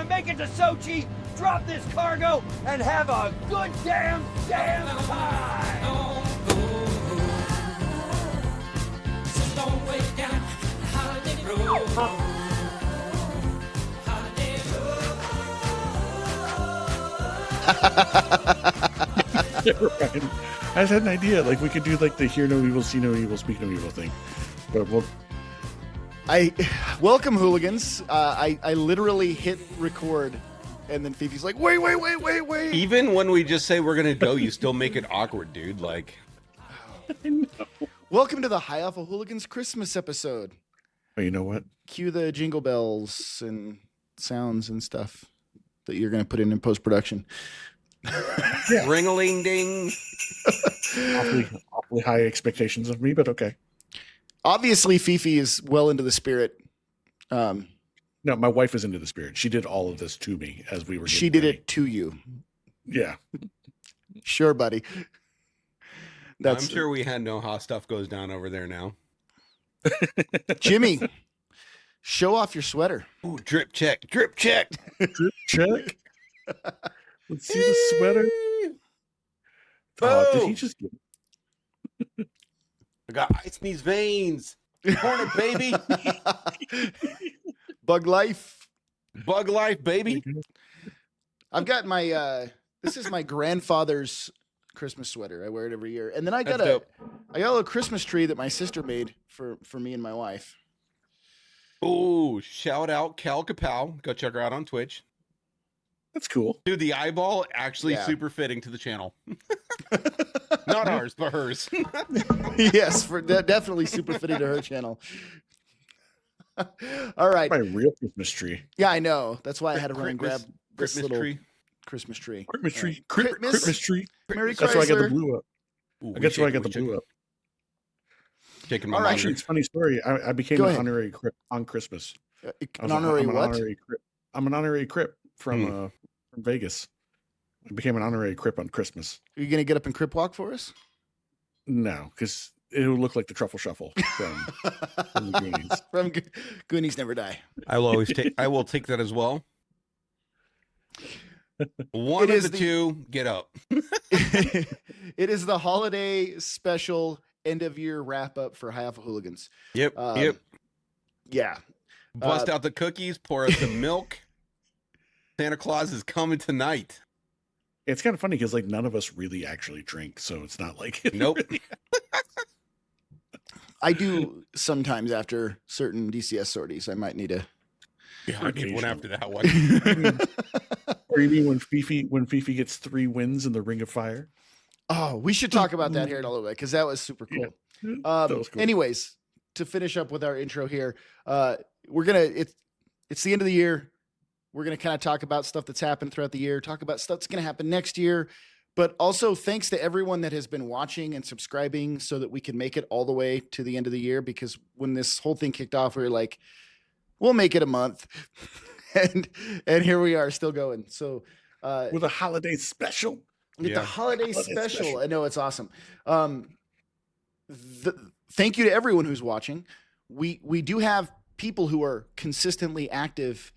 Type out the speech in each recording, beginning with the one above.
make it to Sochi, drop this cargo, and have a good damn time. Ryan, I just had an idea. Like we could do like the hear no evil, see no evil, speak no evil thing. But we'll... I welcome hooligans. I literally hit record, and then Fifi's like, wait. Even when we just say we're gonna go, you still make it awkward, dude. Like, I know. Welcome to the High Alpha Hooligans Christmas episode. But you know what? Cue the jingle bells and sounds and stuff that you're going to put in post-production. yeah. Ring-a-ling-ding. awfully high expectations of me, but okay. Obviously, Fifi is well into the spirit. No, my wife is into the spirit. She did all of this to me as we were. She did it to you. Yeah. Sure, buddy. I'm sure we had know how stuff goes down over there now. Jimmy, show off your sweater. Ooh, drip check. Drip check. Drip check. Let's see the sweater. Did he just get it? I got ice in these veins. Hornet, baby. Bug life. Bug life, baby. I've got my, this is my grandfather's Christmas sweater. I wear it every year. And then I got a little Christmas tree that my sister made for me and my wife. Ooh, shout out Cal Kapow. Go check her out on Twitch. That's cool. Dude, the eyeball actually super fitting to the channel. Not ours, but hers. Yes, definitely super fitting to her channel. All right. My real Christmas tree. Yeah, I know. That's why I had to run and grab this little tree. Christmas tree. Christmas tree. Christmas tree. Merry That's why I got the Chrysler. blue up. Ooh, That's why I got the blue up. Taking my All right. Actually, it's a funny story. I became an honorary Crip on Christmas. An honorary what? I'm an honorary Crip from Vegas. I became an honorary Crip on Christmas. Are you going to get up and Crip walk for us? No, because it would look like the Truffle Shuffle from the Goonies. From Goonies Never Die. I will take that as well. One of the two, get up. It is the holiday special end of year wrap up for High Alpha Hooligans. Yep. Yeah. Bust out the cookies, pour us some milk. Santa Claus is coming tonight. It's kind of funny because like none of us really actually drink, so it's not like nope. Really... I do sometimes after certain DCS sorties. I might need a. Yeah, I need one after that one. Or you mean when Fifi gets 3 wins in the Ring of Fire? Oh, we should talk about that here in a little bit because that was super cool. Yeah. That was cool. Anyways, to finish up with our intro here, it's the end of the year. We're going to kind of talk about stuff that's happened throughout the year, talk about stuff that's going to happen next year, but also thanks to everyone that has been watching and subscribing so that we can make it all the way to the end of the year. Because when this whole thing kicked off, we were like, we'll make it a month. and here we are still going. So with a holiday special. With the holiday special. I know, it's awesome. Thank you to everyone who's watching. We do have people who are consistently active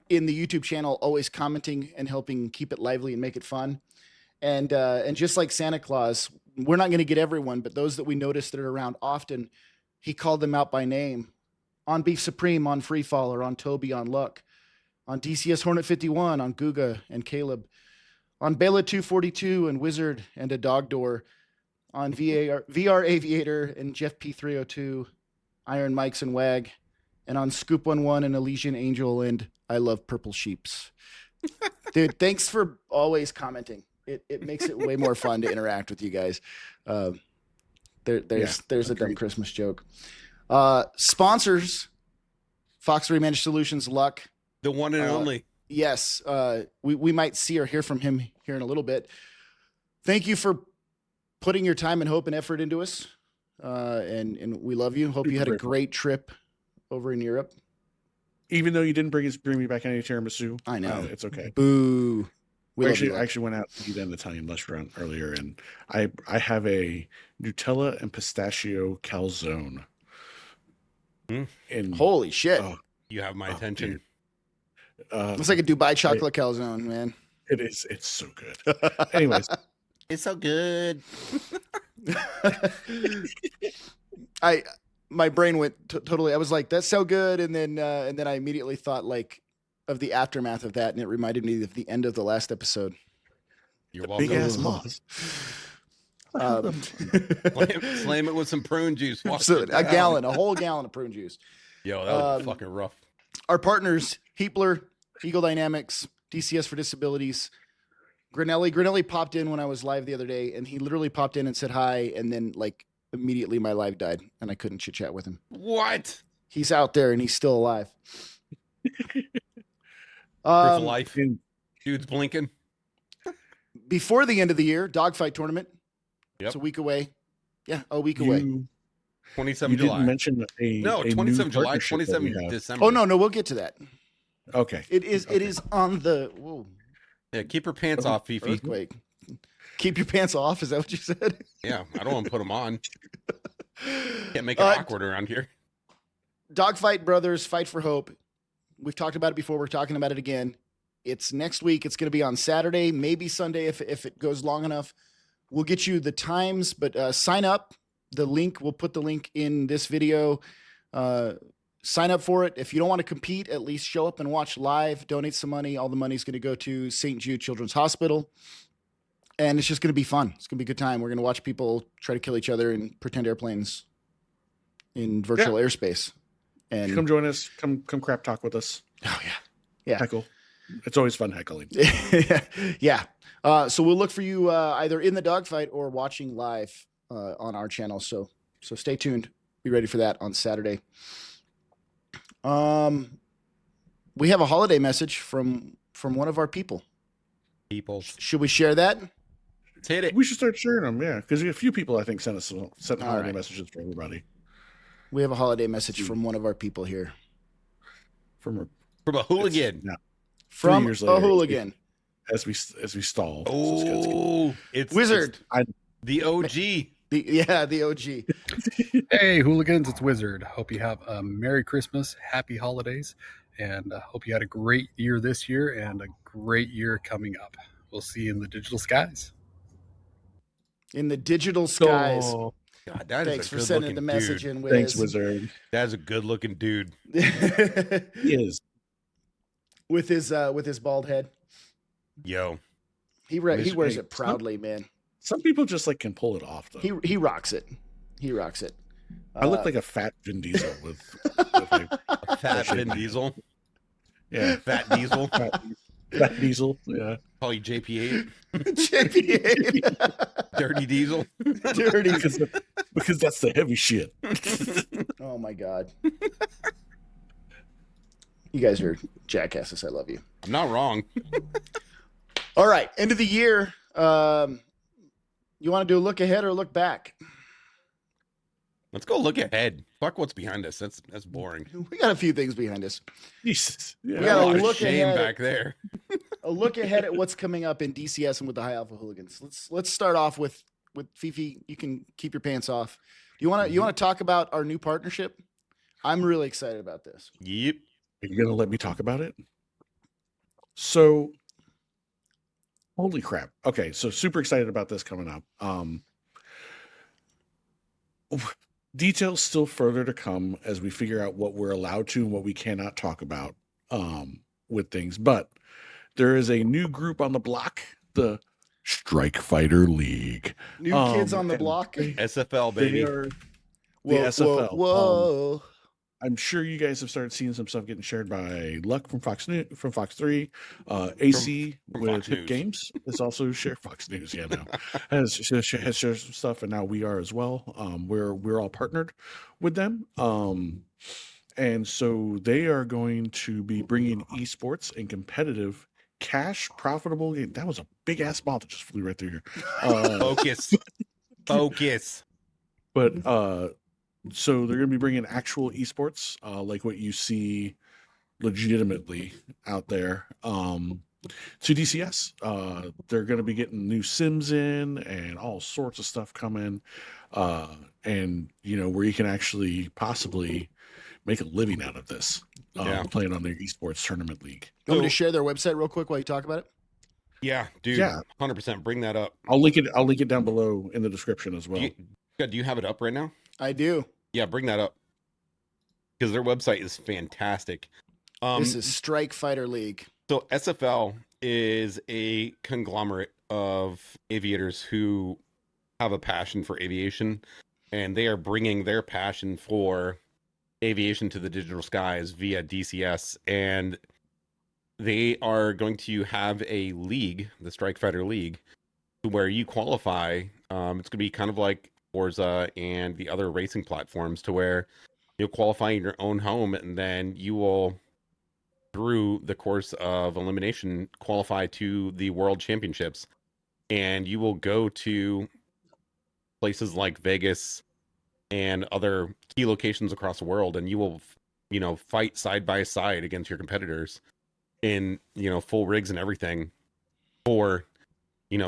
in the YouTube channel, always commenting and helping keep it lively and make it fun. And just like Santa Claus, we're not going to get everyone, but those that we notice that are around often, he called them out by name. On Beef Supreme, on Freefaller, on Toby, on Luck, on DCS Hornet 51, on Guga and Caleb, on Bela 242 and Wizard and a Dog Door, on VR Aviator and Jeff P302, Iron Mikes and Wag, and on Scoop 11 and Elysian Angel and I Love Purple Sheeps. Dude, thanks for always commenting. It makes it way more fun to interact with you guys. There's a dumb Christmas joke. Sponsors, Fox Remanaged Solutions, Luck. The one and only. Yes. We might see or hear from him here in a little bit. Thank you for putting your time and hope and effort into us. And we love you. Hope you had a great trip over in Europe. Even though you didn't bring me back any tiramisu. I know. It's okay. Boo. I actually went out to eat at an Italian restaurant earlier, and I have a Nutella and pistachio calzone. Holy shit. You have my attention. Dude. It's like a Dubai chocolate calzone, man. It is. It's so good. Anyways, It's so good. My brain went totally. I was like, "That's so good," and then I immediately thought like of the aftermath of that, and it reminded me of the end of the last episode. You're welcome. big ass moss. Slam it with some prune juice. Wash So it a down. whole gallon of prune juice. Yo, that was fucking rough. Our partners, Heapler, Eagle Dynamics, DCS for Disabilities, Grinelli popped in when I was live the other day, and he literally popped in and said hi, and then like immediately my live died, and I couldn't chit chat with him. What? He's out there and he's still alive. Proof of life. in- Dude's blinking. Before the end of the year, Dogfight tournament. Yep. It's a week away. Yeah, a week away. You, 27 you July. didn't mention a No, a new 27 July, partnership that 27 we have. December. Oh no, we'll get to that. Okay. It is on the Yeah, keep her pants off, Fifi. earthquake. Keep your pants off. Is that what you said? Yeah, I don't want to put them on. Can't make it awkward around here. Dogfight Brothers, Fight for Hope. We've talked about it before. We're talking about it again. It's next week. It's going to be on Saturday, maybe Sunday if it goes long enough. We'll get you the times, but sign up. The link, we'll put the link in this video. Sign up for it. If you don't want to compete, at least show up and watch live. Donate some money. All the money is going to go to St. Jude Children's Hospital. And it's just going to be fun. It's going to be a good time. We're going to watch people try to kill each other and pretend airplanes in virtual airspace. And Come join us. Come crap talk with us. oh yeah. Heckle. It's always fun heckling. Yeah. So we'll look for you either in the dogfight or watching live on our channel. So stay tuned. Be ready for that on Saturday. We have a holiday message from one of our people. People. Should we share that? Let's hit it. We should start sharing them, yeah, because a few people I think sent holiday right. messages for everybody. We have a holiday message from one of our people here. From From a hooligan. Yeah, From years a later, hooligan. as we stall. Oh, it's Wizard. the OG. The OG. Hey, hooligans, it's Wizard. Hope you have a Merry Christmas, Happy Holidays, and hope you had a great year this year and a great year coming up. We'll see you in the digital skies. In the digital skies. Oh, God, that Thanks is a for good sending looking the message dude. in, Wiz. thanks, Wizard. That is a good looking dude. He is. with his bald head. Yo. He wears Hey, it proudly, man. Some people just like can pull it off though. He rocks it. He rocks it. I look like a fat Vin Diesel with a Fat Vin Diesel. yeah, Fat Diesel. fat Diesel. Yeah, Call you JP8. JP8. Dirty Diesel. Dirty. because that's the heavy shit. Oh my God. You guys are jackasses. I love you. I'm not wrong. All right. End of the year. You want to do a look ahead or a look back? Let's go look ahead. Fuck what's behind us. That's boring. We got a few things behind us. Jesus. Yeah. We gotta A lot of look shame ahead. back there. A look ahead at what's coming up in DCS and with the High Alpha Hooligans. Let's start off with Fifi. You can keep your pants off. You want to talk about our new partnership? I'm really excited about this. Yep. Are you gonna let me talk about it? So, holy crap. Okay, so super excited about this coming up. Details still further to come as we figure out what we're allowed to and what we cannot talk about with things. But there is a new group on the block, the Strike Fighter League. New kids on the and block. SFL, They baby. are Whoa, the SFL. Whoa. I'm sure you guys have started seeing some stuff getting shared by Luck from Fox 3. AC from with Fox Hip News. Games is also shared. Fox News, yeah, now has shared some stuff, and now we are as well. We're all partnered with them, and so they are going to be bringing esports and competitive, cash profitable game. That was a big ass ball that just flew right through here. Focus. Focus. But so they're going to be bringing actual esports, like what you see legitimately out there, to DCS. They're going to be getting new Sims in and all sorts of stuff coming, and where you can actually possibly make a living out of this. playing on their esports tournament league. You want me to share their website real quick while you talk about it? Yeah, dude. Yeah. 100%. Bring that up. I'll link it down below in the description as well. Do you have it up right now? I do. Yeah, bring that up. Because their website is fantastic. This is Strike Fighter League. So SFL is a conglomerate of aviators who have a passion for aviation, and they are bringing their passion for aviation to the digital skies via DCS, and they are going to have a league, the Strike Fighter League, where you qualify. It's going to be kind of like Forza and the other racing platforms, to where you'll qualify in your own home, and then you will, through the course of elimination, qualify to the World Championships. And you will go to places like Vegas and other key locations across the world, and you will, fight side by side against your competitors in, full rigs and everything for,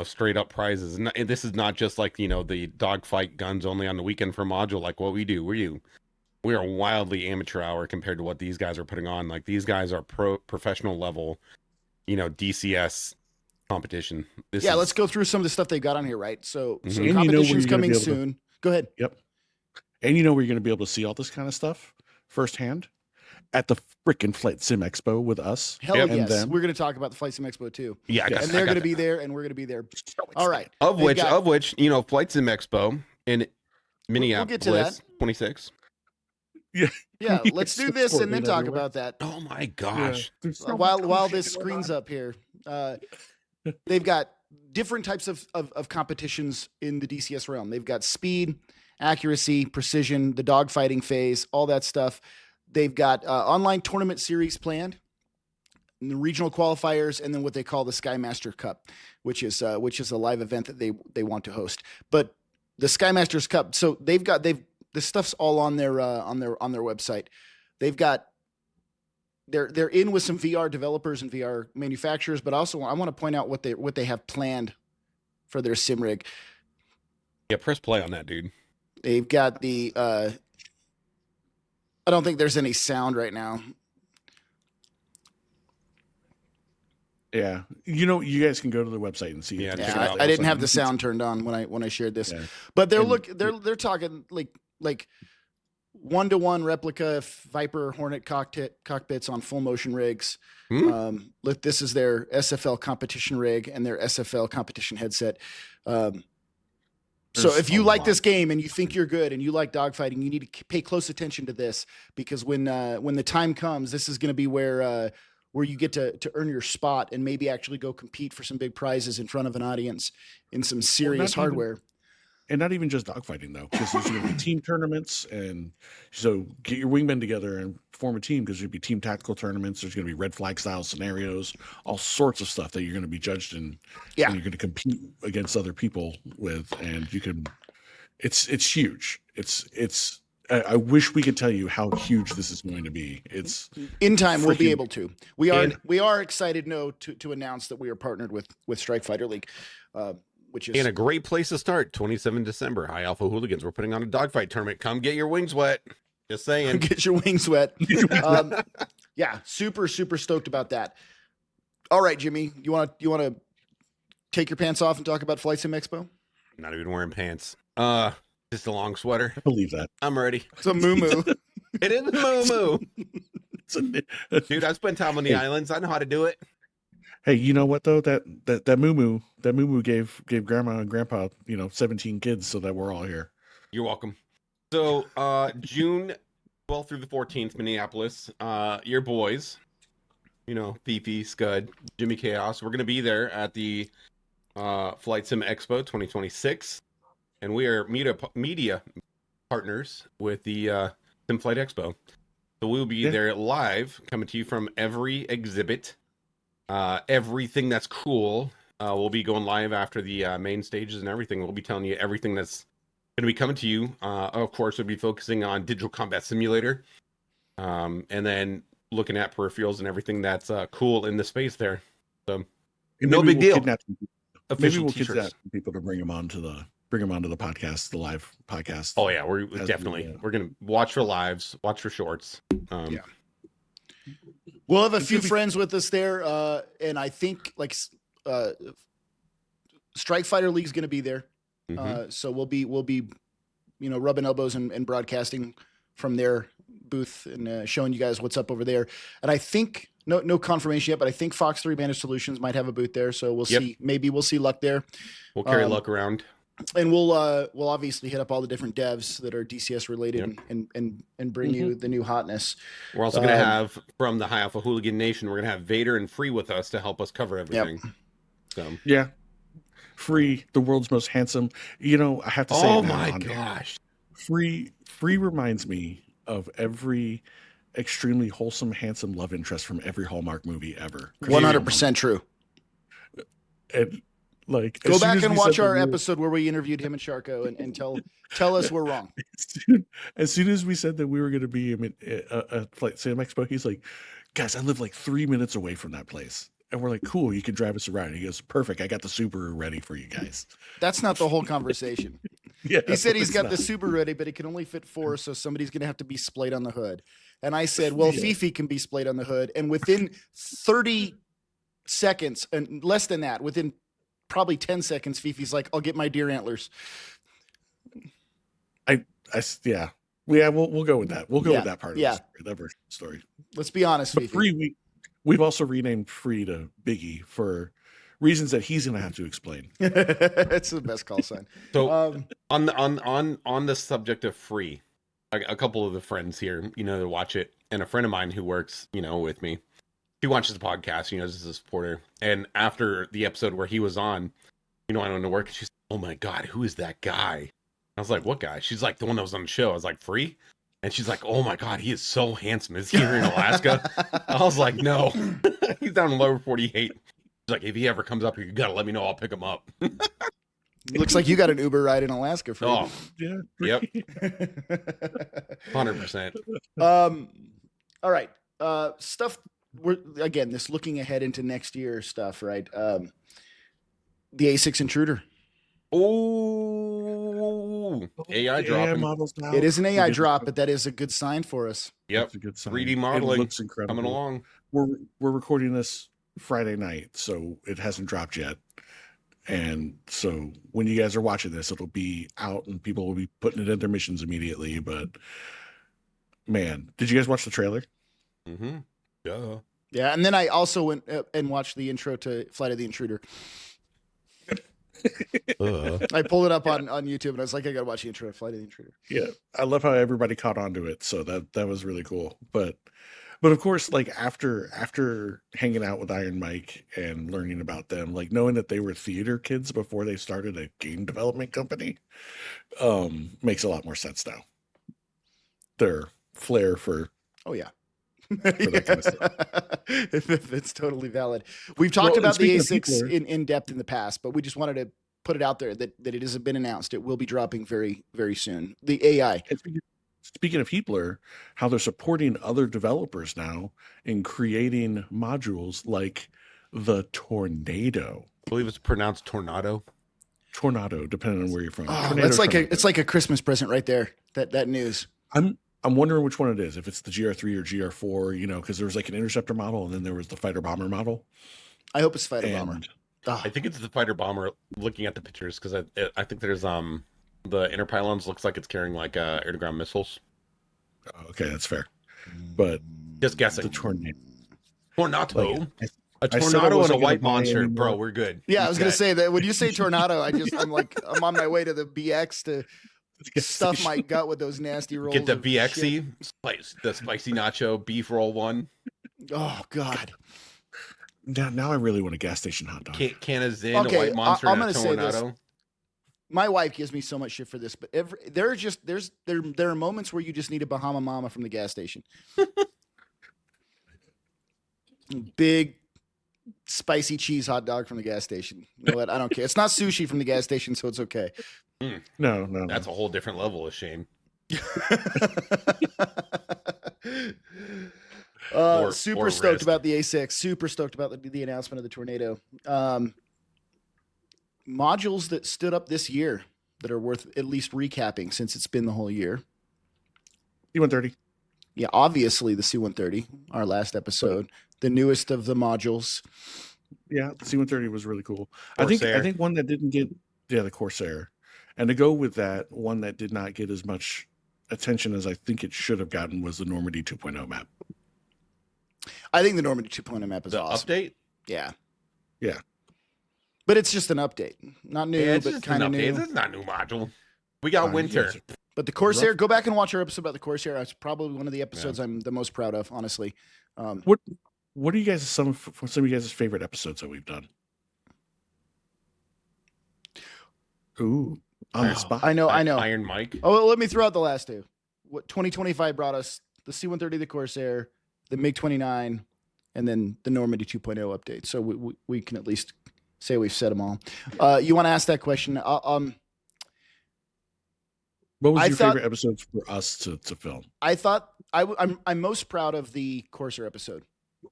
straight up prizes. And this is not just like, the dogfight guns only on the weekend for module, like what we do. We are wildly amateur hour compared to what these guys are putting on. Like, these guys are professional level, DCS competition. Let's go through some of the stuff they got on here, right? So And competition's coming soon. Go ahead. Yep. And where you're going to be able to see all this kind of stuff firsthand at the freaking Flight Sim Expo with us. Hell and yes. them. We're going to talk about the Flight Sim Expo too. Yeah. And they're going to be there, and we're going to be there. All right. Of which, Flight Sim Expo in Minneapolis, get to that. 26. Yeah, let's do this and then talk about that. Oh my gosh. Yeah. So While this screen's up here, they've got different types of competitions in the DCS realm. They've got speed, accuracy, precision, the dogfighting phase, all that stuff. They've got online tournament series planned, and the regional qualifiers, and then what they call the Skymaster Cup, which is a live event that they want to host. But the Skymasters Cup, so this stuff's all on their website. They're in with some VR developers and VR manufacturers, but also I want to point out what they have planned for their sim rig. Yeah, press play on that, dude. They've got the I don't think there's any sound right now. Yeah. You guys can go to the website and see it. Yeah, I didn't have the sound turned on when I shared this. Yeah. But they're talking like 1-to-1 replica Viper Hornet cockpits on full motion rigs. This is their SFL competition rig and their SFL competition headset. So if you like this game and you think you're good and you like dogfighting, you need to pay close attention to this, because when the time comes, this is going to be where you get to earn your spot and maybe actually go compete for some big prizes in front of an audience in some serious hardware. And not even just dogfighting, though, because there's going to be team tournaments. And so get your wingmen together and form a team, because there'll be team tactical tournaments. There's going to be red flag style scenarios, all sorts of stuff that you're going to be judged in. Yeah. And you're going to compete against other people with. And you can, it's huge. I wish we could tell you how huge this is going to be. It's in time. We'll be able to. We are excited to announce that we are partnered with Strike Fighter League. Which is a great place to start. 27 December, High Alpha Hooligans. We're putting on a dogfight tournament. Come get your wings wet. Just saying. Get your wings wet. Yeah, super stoked about that. All right, Jimmy, you want to take your pants off and talk about Flight Sim Expo? Not even wearing pants. Just a long sweater. I believe that. I'm ready. It's a moo-moo. It is a moo-moo. Dude, I spent time on the islands. I know how to do it. Hey, you know what though? That moo-moo gave grandma and grandpa 17 kids, so that we're all here. You're welcome. So June 12th through the 14th, Minneapolis. Your boys, Fifi, Scud, Jimmy Chaos. We're gonna be there at the Flight Sim Expo 2026, and we are media partners with the Sim Flight Expo. So we'll be there live, coming to you from every exhibit. Everything that's cool will be going live after the main stages and everything. We'll be telling you everything that's going to be coming to you. Of course, we'll be focusing on Digital Combat Simulator, and then looking at peripherals and everything that's cool in the space there. So no big deal. Maybe we'll kidnap people to bring them onto the podcast, the live podcast. Oh yeah, we're definitely we're gonna watch for lives, watch for shorts. We'll have a It's few gonna be- friends with us there, and I think Strike Fighter League's going to be there. So we'll be rubbing elbows and broadcasting from their booth and showing you guys what's up over there. And I think no confirmation yet, but I think Fox 3 Bandit Solutions might have a booth there. So we'll see. Maybe we'll see Luck there. We'll carry Luck around. And we'll obviously hit up all the different devs that are DCS related and bring you the new hotness. We're also going to have from the High Alpha Hooligan Nation, we're going to have Vader and Free with us to help us cover everything. So yeah, Free, the world's most handsome. I have to say, oh my gosh, Free reminds me of every extremely wholesome, handsome love interest from every Hallmark movie ever. 100% true. And like, go back and watch our episode where we interviewed him and Sharko and tell us we're wrong. As soon as we said that we were going to be at Sim Expo, he's like, guys, I live like 3 minutes away from that place. And we're like, cool, you can drive us around. He goes, perfect. I got the Subaru ready for you guys. That's not the whole conversation. Yeah, he said he's got the Subaru ready, but it can only fit 4, so somebody's going to have to be splayed on the hood. And I said, well, Fifi can be splayed on the hood. And within 30 seconds, and less than that, within probably 10 seconds, Fifi's like, I'll get my deer antlers. Yeah, we'll go with that. We'll go with that part of the story, that version of the story. Let's be honest, but Fifi. Free, we've also renamed Free to Biggie for reasons that he's going to have to explain. It's the best call sign. So on the subject of Free, a couple of the friends here, that watch it, and a friend of mine who works, with me, he watches the podcast, as a supporter. And after the episode where he was on, I went to work, and she's, oh my God, who is that guy? I was like, what guy? She's like, the one that was on the show. I was like, Free? And she's like, oh my God, he is so handsome. Is he here in Alaska? I was like, no, he's down in lower 48. She's like, if he ever comes up here, you got to let me know. I'll pick him up. Looks like you got an Uber ride in Alaska. Free. Oh, yeah. Yep. 100%. All right. Stuff. Again, this looking ahead into next year stuff, right? The A6 Intruder. Oh, AI dropping. Models now. It is an AI drop, but that is a good sign for us. Yep. That's a good sign. 3D modeling. It looks incredible. Coming along. We're recording this Friday night, so it hasn't dropped yet. And so when you guys are watching this, it'll be out and people will be putting it in their missions immediately. But man, did you guys watch the trailer? Mm-hmm. Yeah. Yeah. And then I also went and watched the intro to Flight of the Intruder. I pulled it up on YouTube and I was like, I gotta watch the intro to Flight of the Intruder. Yeah. I love how everybody caught on to it. So that was really cool. But of course, like after hanging out with Iron Mike and learning about them, like knowing that they were theater kids before they started a game development company, makes a lot more sense now. Their flair for that kind of stuff. It's totally valid. We've talked about the A6 in depth in the past, but we just wanted to put it out there that it has been announced. It will be dropping very, very soon. The AI. Speaking of Heapler, how they're supporting other developers now in creating modules like the Tornado. I believe it's pronounced Tornado. Tornado, depending on where you're from. Oh, that's like it's like a Christmas present right there. That news. I'm wondering which one it is. If it's the GR3 or GR4, because there was like an interceptor model and then there was the fighter bomber model. I hope it's fighter bomber. I think it's the fighter bomber. Looking at the pictures, because I think there's the inner pylons looks like it's carrying like air to ground missiles. Okay, that's fair. But just guessing. The Tornado. Tornado. A tornado and a white monster, bro. We're good. Yeah, I was gonna say that when you say tornado, I'm on my way to the BX to stuff my gut with those nasty rolls. Get the BXy, the spicy nacho beef roll one. Oh God. Now I really want a gas station hot dog. Can of Zin, a white monster, and a tornado. My wife gives me so much shit for this, but there are moments where you just need a Bahama Mama from the gas station. Big spicy cheese hot dog from the gas station. You know what? I don't care. It's not sushi from the gas station, so it's okay. No. That's a whole different level of shame. Super stoked about the A6. Super stoked about the announcement of the Tornado. Modules that stood up this year that are worth at least recapping since it's been the whole year. C-130. Yeah, obviously the C-130, our last episode. the newest of the modules. Yeah, the C-130 was really cool. I Corsair. think one that didn't get the Corsair, and to go with that, one that did not get as much attention as I think it should have gotten was the Normandy 2.0 map. I think the Normandy 2.0 map is The awesome. update? Yeah. Yeah. But it's just an update. Not new, It's but just kind of an update. new. It's not a new module. We got You winter. guys are- But the Corsair, go back and watch our episode about the Corsair. That's probably one of the episodes I'm the most proud of, honestly. What are you guys some of you guys' favorite episodes that we've done? Ooh, on the spot. I know. Iron Mike. Oh, well, let me throw out the last two. What 2025 brought us the C-130, the Corsair, the MiG-29, and then the Normandy 2.0 update. So we can at least say we've said them all. You want to ask that question? What was I your thought- favorite episodes for us to film? I thought I'm most proud of the Corsair episode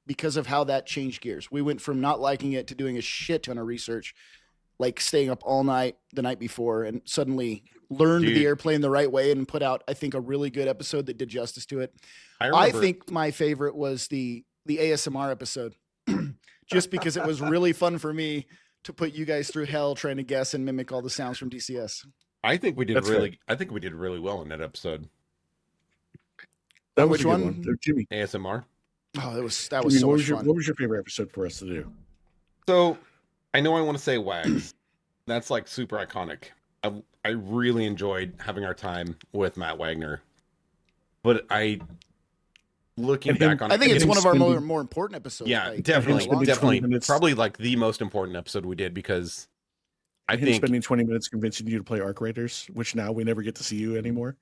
because of how that changed gears. We went from not liking it to doing a shit ton of research, like staying up all night the night before, and suddenly learned Dude. the airplane the right way and put out, I think, a really good episode that did justice to it. I I remember. think my favorite was the ASMR episode, just because it was really fun for me to put you guys through hell trying to guess and mimic all the sounds from DCS. I think we did That's really. I think we did really well in that episode. That was Which a good one? Jimmy. ASMR. Oh, that was Jimmy, so much fun. what was your favorite episode for us to do? So, I know I want to say Wags. That's like super iconic. I really enjoyed having our time with Matt Wagner, but looking And him- back on I it, think it's him one of our spending- more important episodes. yeah, like, definitely, in a long time. definitely, 20 minutes. probably like the most important episode we did because I Him think. spending 20 minutes convincing you to play Arc Raiders, which now we never get to see you anymore.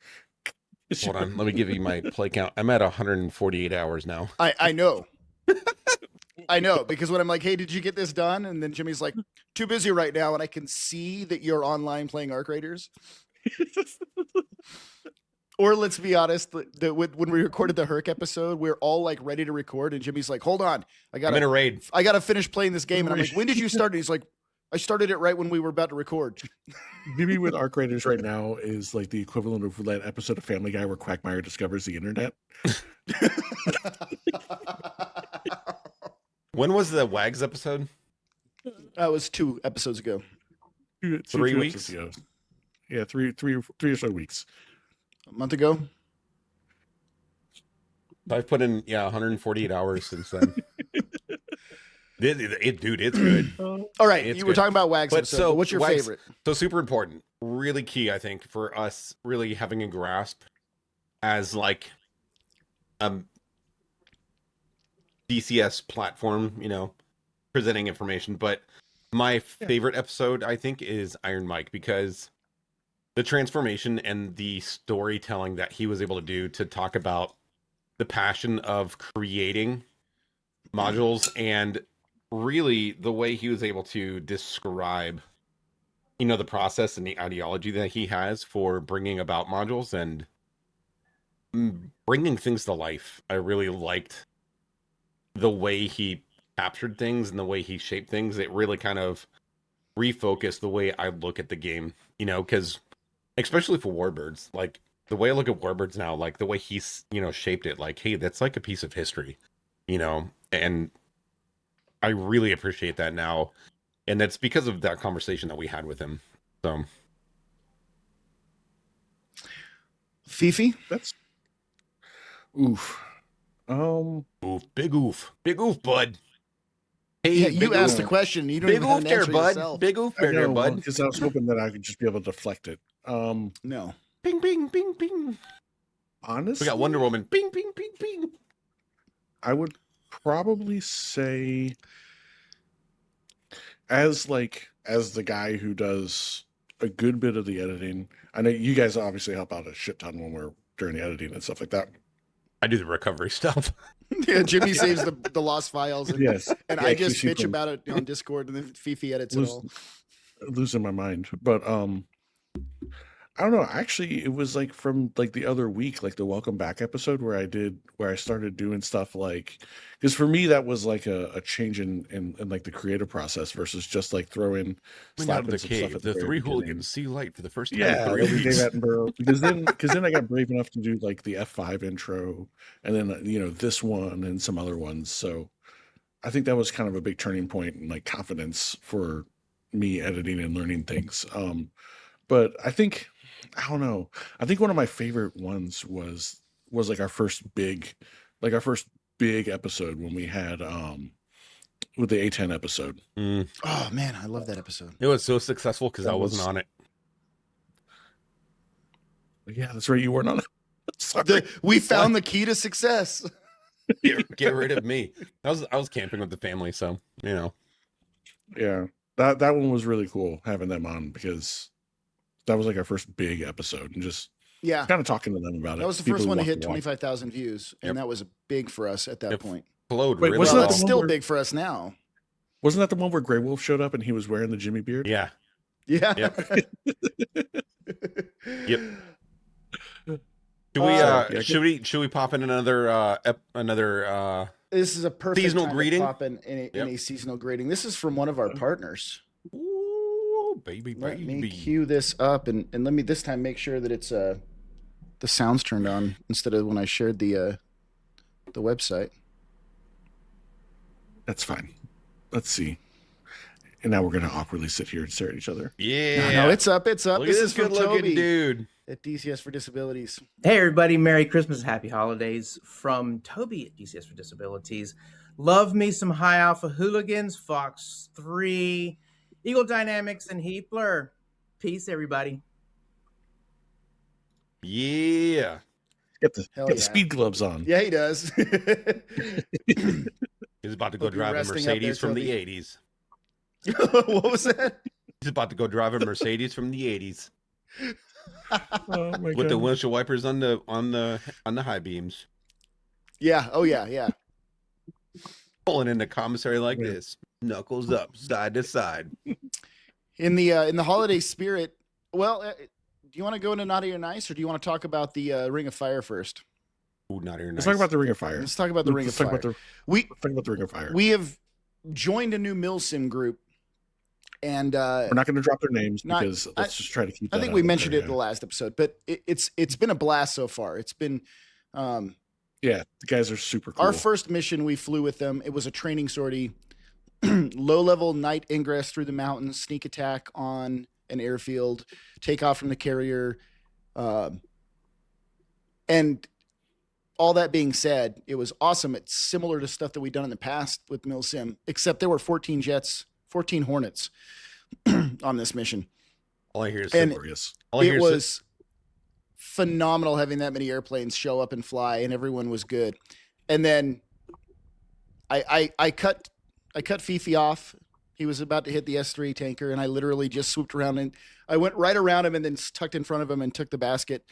Hold on, let me give you my play count. I'm at 148 hours now. I know. I know, because when I'm like, hey, did you get this done? And then Jimmy's like, too busy right now. And I can see that you're online playing Arc Raiders. Or let's be honest, when we recorded the Herc episode, we are all like ready to record. And Jimmy's like, hold on. I I'm in a gotta raid. finish playing this game. And I'm like, when did you start? And he's like, I started it right when we were about to record. Maybe with Arc Raiders right now is like the equivalent of that episode of Family Guy where Quagmire discovers the internet. When was the Wags episode? That was 2 episodes ago. 3 weeks? episodes ago. Yeah, three or so weeks. A month ago. I've put in 148 hours since then. Dude, it's good. All right. It's You were good. talking about Wags But episode. so, but what's your Wags- favorite? So super important, really key, I think, for us really having a grasp as like DCS platform, presenting information. But my favorite episode, I think, is Iron Mike because the transformation and the storytelling that he was able to do to talk about the passion of creating modules and really the way he was able to describe the process and the ideology that he has for bringing about modules and bringing things to life. I really liked the way he captured things and the way he shaped things. It really kind of refocused the way I look at the game, because especially for Warbirds, like the way I look at Warbirds now, like the way he's, shaped it, like, hey, that's like a piece of history, and I really appreciate that now. And that's because of that conversation that we had with him. So Fifi? That's oof. big oof, bud. Hey, Yeah, big you asked oof. the question. You don't Big even have oof an there, answer bud. yourself. Big oof there, bud. Because I was hoping that I could just be able to deflect it. No. Bing, bing, bing, bing. Honestly, We got Wonder Woman. Bing, bing, bing, bing. I would probably say as the guy who does a good bit of the editing. I know you guys obviously help out a shit ton when we're during the editing and stuff like that. I do the recovery stuff. Yeah, Jimmy saves the lost files. And, Yes. and Yeah, I just keeps you bitch from about it on Discord, and then Fifi edits it all. losing my mind. But I don't know. Actually, it was like from like the other week, like the welcome back episode where I started doing stuff like, because for me that was like a change in like the creative process versus just like throwing Coming out of slapping the some stuff cave, at the very three beginning. hooligans see light for the first time. Yeah, in 3 every Dave weeks. Attenborough. Because then I got brave enough to do like the F5 intro, and then this one and some other ones. So I think that was kind of a big turning point in like confidence for me editing and learning things. But I think, I don't know. I think one of my favorite ones was like our first big episode when we had with the A10 episode. Oh man, I love that episode. It was so successful because I wasn't on it. Yeah, that's right. You weren't on it. Sorry. We found the key to success. Get rid of me. I was camping with the family, so you know. Yeah, that one was really cool having them on because that was like our first big episode and just kind of talking to them about it. That was the first one to hit 25,000 views, and that was big for us at that point. Wait, really wasn't that still big for us now? Wasn't that the one where Grey Wolf showed up and he was wearing the Jimmy beard? Yeah. Yep. Should we pop in another This is a perfect seasonal time greeting? to pop in a seasonal greeting. This is from one of our partners. Ooh, baby. Let me cue this up and let me this time make sure that it's the sound's turned on instead of when I shared the website. That's fine. Let's see. And now we're gonna awkwardly sit here and stare at each other. Yeah. No, it's up. It's up. Look This at is this from good-looking Toby dude at DCS for Disabilities. Hey everybody, Merry Christmas, Happy Holidays from Toby at DCS for Disabilities. Love me some High Alpha Hooligans, Fox 3, Eagle Dynamics, and Heapler. Peace, everybody. Yeah. Get the speed gloves on. Yeah, he does. He's about to go drive a Mercedes from the 80s. What was that? He's about to go drive a Mercedes from the 80s. Oh my With God. the windshield wipers on the high beams. Yeah. Oh yeah. Yeah. Pulling in the commissary like this, knuckles up, side to side. In the holiday spirit, well, do you want to go into Naughty or Nice, or do you want to talk about the Ring of Fire first? Ooh, Naughty or Nice. Let's talk about the Ring of Fire. Let's talk about the Ring of Fire. Let's talk about the Ring of Fire. We have joined a new MilSim group, and we're not going to drop their names because let's just try to keep. I think we mentioned it in the last episode, but it's been a blast so far. It's been. Yeah, the guys are super cool. Our first mission, we flew with them. It was a training sortie, low-level night ingress through the mountains, sneak attack on an airfield, take off from the carrier, and all that being said, it was awesome. It's similar to stuff that we've done in the past with MilSim, except there were 14 jets, 14 Hornets on this mission. All I hear is glorious. It was phenomenal having that many airplanes show up and fly, and everyone was good. And then I cut Fifi off. He was about to hit the S3 tanker, and I literally just swooped around and I went right around him and then tucked in front of him and took the basket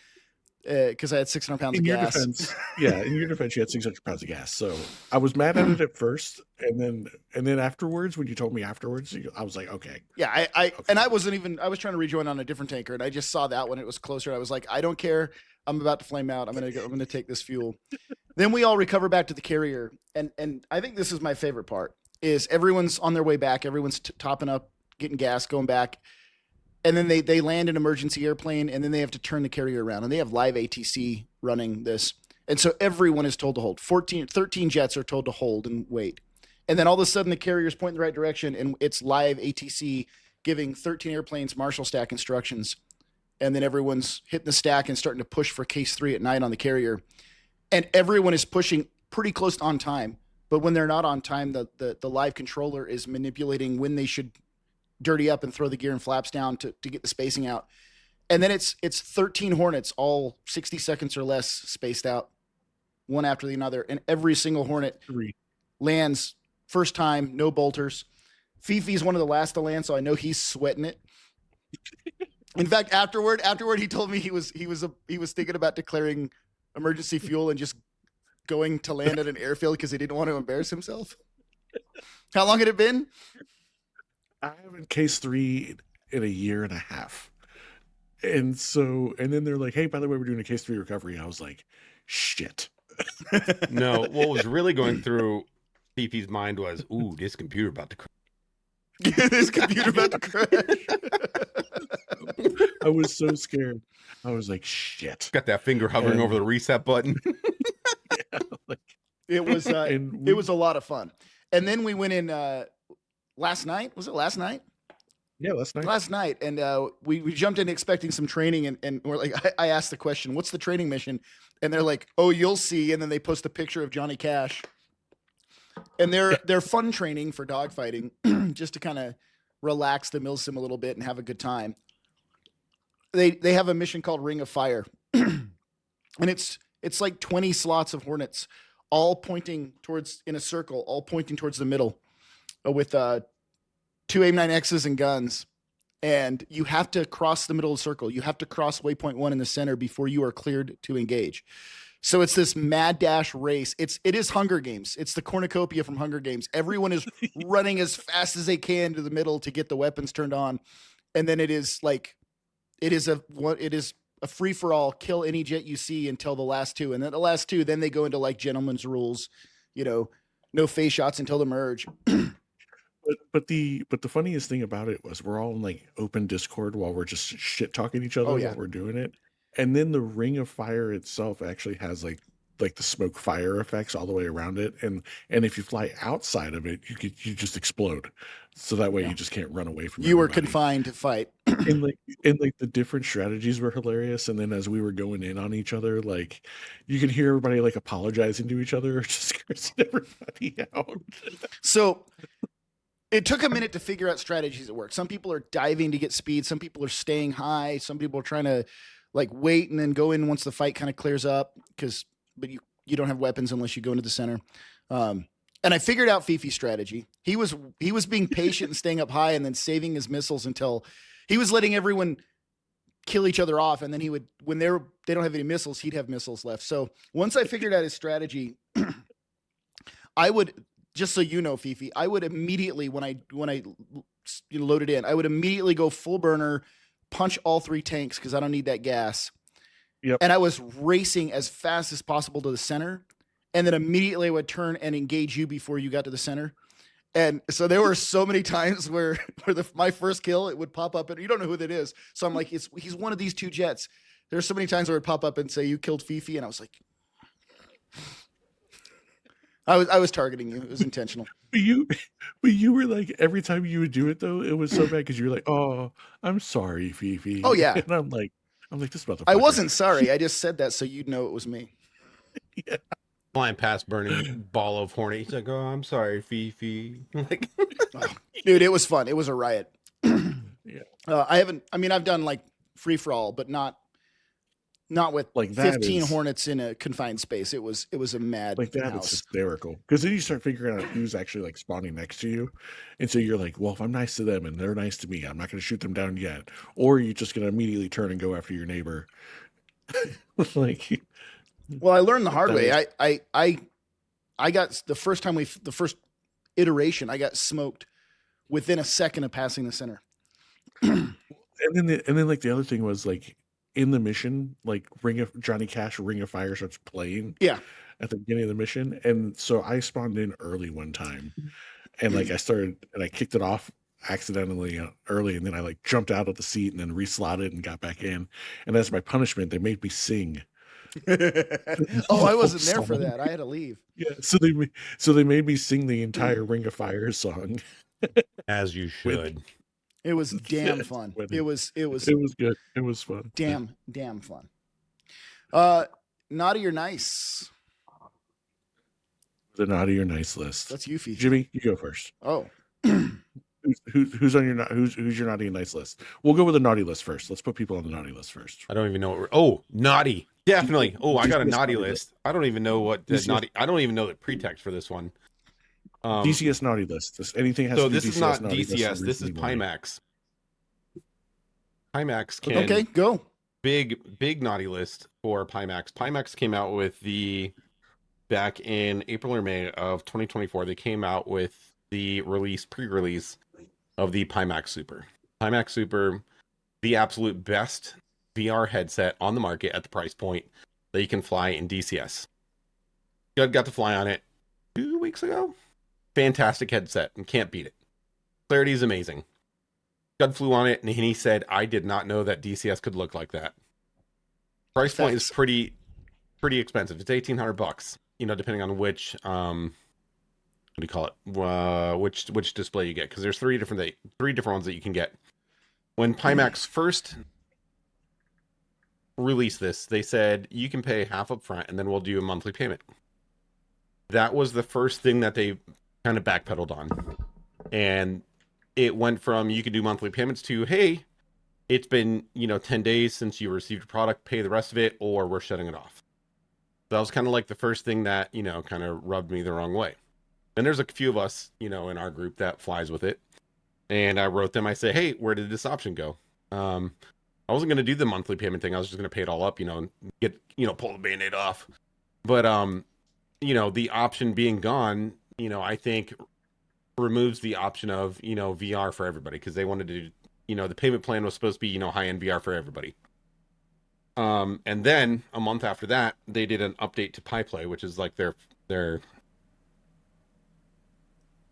because I had 600 pounds of gas. In your defense, you had 600 pounds of gas. So I was mad at it at first, and then afterwards, when you told me afterwards, I was like, okay. Yeah, and I wasn't even. I was trying to rejoin on a different tanker, and I just saw that when it was closer. I was like, I don't care. I'm about to flame out. I'm gonna take this fuel. Then we all recover back to the carrier, and I think this is my favorite part. Is everyone's on their way back. Everyone's topping up, getting gas, going back. And then they land an emergency airplane, and then they have to turn the carrier around. And they have live ATC running this. And so everyone is told to hold. 13 jets are told to hold and wait. And then all of a sudden the carrier's pointing the right direction, and it's live ATC giving 13 airplanes Marshall stack instructions. And then everyone's hitting the stack and starting to push for case 3 at night on the carrier. And everyone is pushing pretty close to on time. But when they're not on time, the live controller is manipulating when they should dirty up and throw the gear and flaps down to get the spacing out. And then it's 13 Hornets, all 60 seconds or less spaced out, one after the other. And every single Hornet lands first time, no bolters. Fifi's one of the last to land, so I know he's sweating it. In fact, afterward, he told me he was thinking about declaring emergency fuel and just going to land at an airfield because he didn't want to embarrass himself. How long had it been? I have in case 3 in a year and a half. And then they're like, hey, by the way, we're doing a case 3 recovery. I was like, shit. No, what was really going through Fifi's mind was, ooh, this computer about to crash. This computer about to crash. I was so scared. I was like, shit. Got that finger hovering over the reset button. It was it was a lot of fun. And then we went in last night. Was it last night? Yeah, last night. Last night, and we jumped in expecting some training, and we're like, I asked the question, "What's the training mission?" And they're like, "Oh, you'll see." And then they post a picture of Johnny Cash, and they're fun training for dogfighting, just to kind of relax the MilSim a little bit and have a good time. They have a mission called Ring of Fire, and it's like 20 slots of Hornets, all pointing towards in a circle, all pointing towards the middle, with 2 AIM-9Xs and guns, and you have to cross the middle of the circle. You have to cross waypoint 1 in the center before you are cleared to engage. So it's this mad dash race. It is Hunger Games. It's the cornucopia from Hunger Games. Everyone is running as fast as they can to the middle to get the weapons turned on, and then it is a free for all. Kill any jet you see until the last 2, and then the last 2, then they go into like gentleman's rules. No face shots until the merge. But the funniest thing about it was we're all in like open Discord while we're just shit talking each other while we're doing it, and then the Ring of Fire itself actually has like the smoke fire effects all the way around it, and if you fly outside of it, you just explode, so that way you just can't run away from. You were everybody. confined to fight, and the different strategies were hilarious. And then as we were going in on each other, like you could hear everybody like apologizing to each other or just cursing everybody out. So it took a minute to figure out strategies that work. Some people are diving to get speed. Some people are staying high. Some people are trying to like wait and then go in once the fight kind of clears up, but you don't have weapons unless you go into the center. And I figured out Fifi's strategy. He was being patient and staying up high and then saving his missiles until he was letting everyone kill each other off. And then he would, when they don't have any missiles, he'd have missiles left. So once I figured out his strategy, I would, just so you know, Fifi, I would immediately, when I load it in, I would immediately go full burner, punch all 3 tanks because I don't need that gas. Yep. And I was racing as fast as possible to the center, and then immediately I would turn and engage you before you got to the center. And so there were so many times where my first kill, it would pop up and you don't know who that is. So I'm like, he's one of these 2 jets. There's so many times where it would pop up and say, you killed Fifi. And I was like, I was targeting you. It was intentional. But you were like, every time you would do it though, it was so bad because you were like, "Oh, I'm sorry, Fifi." Oh yeah. And I'm like, this motherfucker. I wasn't sorry. I just said that so you'd know it was me. Yeah. Flying past burning ball of hornet. He's like, "Oh, I'm sorry, Fifi." Like, Dude, it was fun. It was a riot. Yeah. I've done like free for all, but not with like that 15 Hornets in a confined space. It was a mad like that. house. It's hysterical because then you start figuring out who's actually like spawning next to you, and so you're like, well, if I'm nice to them and they're nice to me, I'm not going to shoot them down yet, or you're just going to immediately turn and go after your neighbor. Like, well, I learned the hard way. I got the first iteration, I got smoked within a second of passing the center. and then like the other thing was like, in the mission, like Johnny Cash Ring of Fire starts playing at the beginning of the mission, and so I spawned in early one time, and like I kicked it off accidentally early, and then I like jumped out of the seat and then reslotted and got back in, and as my punishment they made me sing. Oh, I wasn't there for that. I had to leave. Yeah, so they made me sing the entire Ring of Fire song. as you should. It was damn fun. It was good. It was fun. Damn fun. Naughty or nice? The naughty or nice list. That's you, Fifi. Jimmy, you go first. Oh. Who's on your who's your naughty and nice list? We'll go with the naughty list first. Let's put people on the naughty list first. I don't even know what naughty. Definitely. Oh, I got a naughty list. I don't even know what the naughty. I don't even know the pretext for this one. DCS naughty list. Anything has so to be this DCS is not naughty DCS. list This is Pimax. Pimax can okay, go. Big naughty list for Pimax. Pimax came out with back in April or May of 2024. They came out with the pre-release of the Pimax Super. Pimax Super, the absolute best VR headset on the market at the price point that you can fly in DCS. Got to fly on it 2 weeks ago. Fantastic headset and can't beat it. Clarity is amazing. Scud flew on it and he said, I did not know that DCS could look like that. Price point is pretty expensive. It's $1,800, depending on which do you call it? Which display you get? Because there's three different ones that you can get. When Pimax first released this, they said you can pay half up front and then we'll do a monthly payment. That was the first thing that they kind of backpedaled on. And it went from you can do monthly payments to, hey, it's been, 10 days since you received a product, pay the rest of it, or we're shutting it off. So that was kind of like the first thing that, kind of rubbed me the wrong way. And there's a few of us, in our group that flies with it. And I wrote them, I said, hey, where did this option go? I wasn't going to do the monthly payment thing. I was just going to pay it all up, and get, pull the Band-Aid off. But, the option being gone, I think removes the option of, VR for everybody, because they wanted to, the payment plan was supposed to be, high-end VR for everybody. And then a month after that, they did an update to PiPlay, which is like their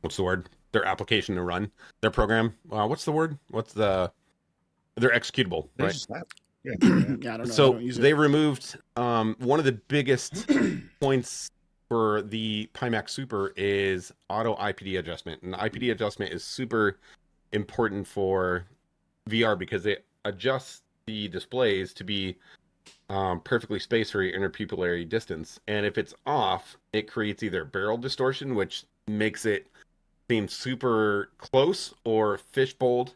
what's the word? Their application to run their program. What's the word? Their executable, right? Yeah, I don't know. So they removed one of the biggest points for the Pimax Super is auto IPD adjustment. And IPD adjustment is super important for VR because it adjusts the displays to be perfectly spaced for your interpupillary distance. And if it's off, it creates either barrel distortion, which makes it seem super close, or fishbowled.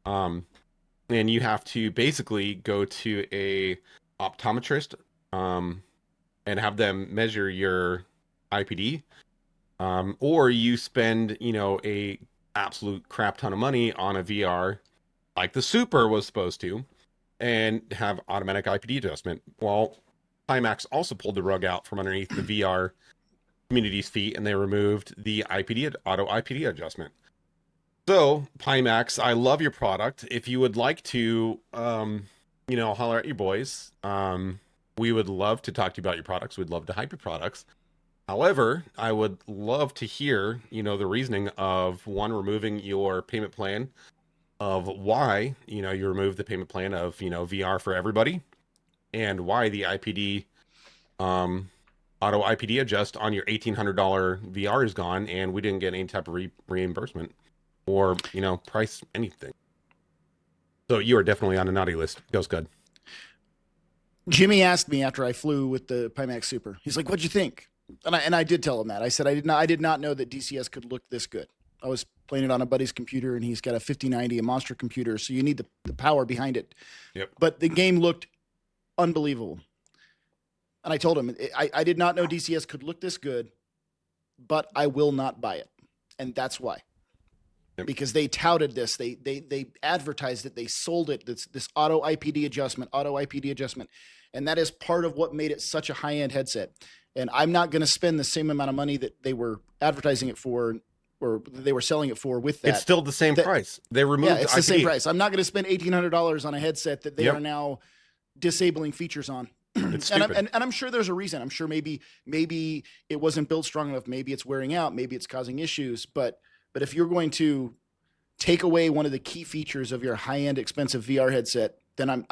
And you have to basically go to a optometrist and have them measure your IPD, or you spend a absolute crap ton of money on a VR like the Super was supposed to and have automatic IPD adjustment. Well, Pimax also pulled the rug out from underneath the VR community's feet, and they removed the auto IPD adjustment. So, Pimax, I love your product. If you would like to, holler at your boys, we would love to talk to you about your products. We'd love to hype your products. However, I would love to hear, the reasoning of one, removing your payment plan, of why, you remove the payment plan of, VR for everybody, and why the IPD, auto IPD adjust on your $1,800 VR is gone, and we didn't get any type of reimbursement or, price anything. So you are definitely on a naughty list. Goes good. Jimmy asked me after I flew with the Pimax Super. He's like, "What'd you think?" And I did tell him that. I said I did not know that DCS could look this good. I was playing it on a buddy's computer, and he's got a 5090, a monster computer, so you need the power behind it. Yep. But the game looked unbelievable. And I told him, I did not know DCS could look this good, but I will not buy it. And that's why. Yep. Because they touted this. They advertised it. They sold it. This auto IPD adjustment. And that is part of what made it such a high-end headset. And I'm not going to spend the same amount of money that they were advertising it for, or they were selling it for with that. It's still the same price. They removed it's IPD. the same price. I'm not going to spend $1,800 on a headset that they are now disabling features on. It's stupid. And I'm sure there's a reason. I'm sure maybe it wasn't built strong enough. Maybe it's wearing out. Maybe it's causing issues. But if you're going to take away one of the key features of your high-end expensive VR headset, then I'm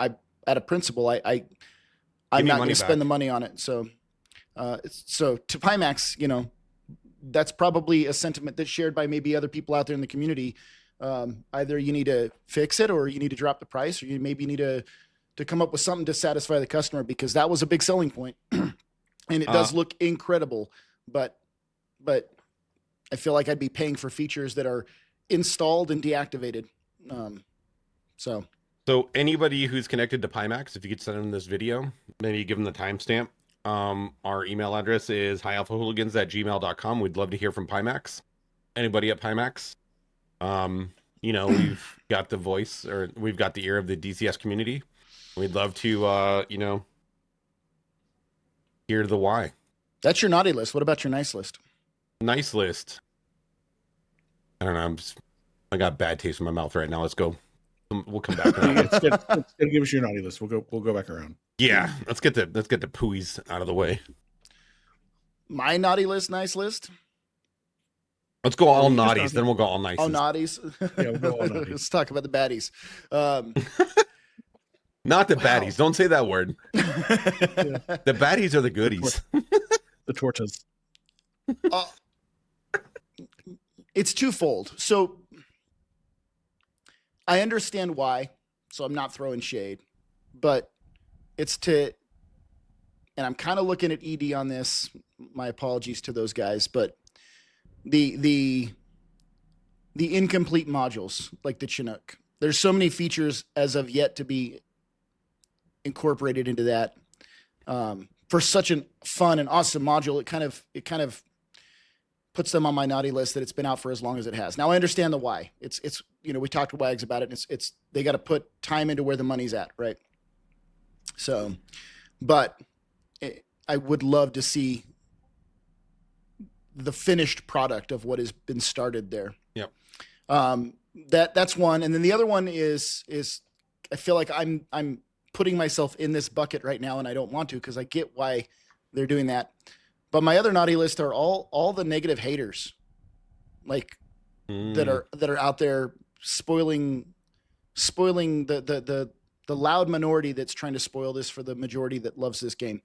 at a principle. I'm not going to spend the money on it. So to Pimax, that's probably a sentiment that's shared by maybe other people out there in the community. Either you need to fix it, or you need to drop the price, or you maybe need to come up with something to satisfy the customer, because that was a big selling point. And it does look incredible, but I feel like I'd be paying for features that are installed and deactivated. So anybody who's connected to Pimax, if you could send them this video, maybe give them the timestamp. Our email address is highalphahooligans@gmail.com. We'd love to hear from Pimax. Anybody at Pimax? We've got the voice, or we've got the ear of the DCS community. We'd love to, hear the why. That's your naughty list. What about your nice list? Nice list. I don't know. I got bad taste in my mouth right now. Let's go. We'll come back. It's good. Give us your naughty list. We'll go back around. Yeah, let's get the pooies out of the way. My naughty list, nice list. Let's go all naughties, then we'll go all nice. Oh, naughties. Yeah, we'll go all naughties. Let's talk about the baddies. Not the baddies. Don't say that word. The baddies are the goodies. The tortas. it's twofold. So I understand why, so I'm not throwing shade, but it's to, and I'm kind of looking at ED on this. My apologies to those guys, but the incomplete modules like the Chinook, there's so many features as of yet to be incorporated into that. For such a fun and awesome module, it kind of puts them on my naughty list that it's been out for as long as it has. Now I understand the why. It's we talked to Wags about it. And it's they got to put time into where the money's at, right? So, but I would love to see the finished product of what has been started there. Yep. That's one, and then the other one is I feel like I'm putting myself in this bucket right now, and I don't want to because I get why they're doing that. But my other naughty list are all the negative haters, like that are out there spoiling the loud minority that's trying to spoil this for the majority that loves this game,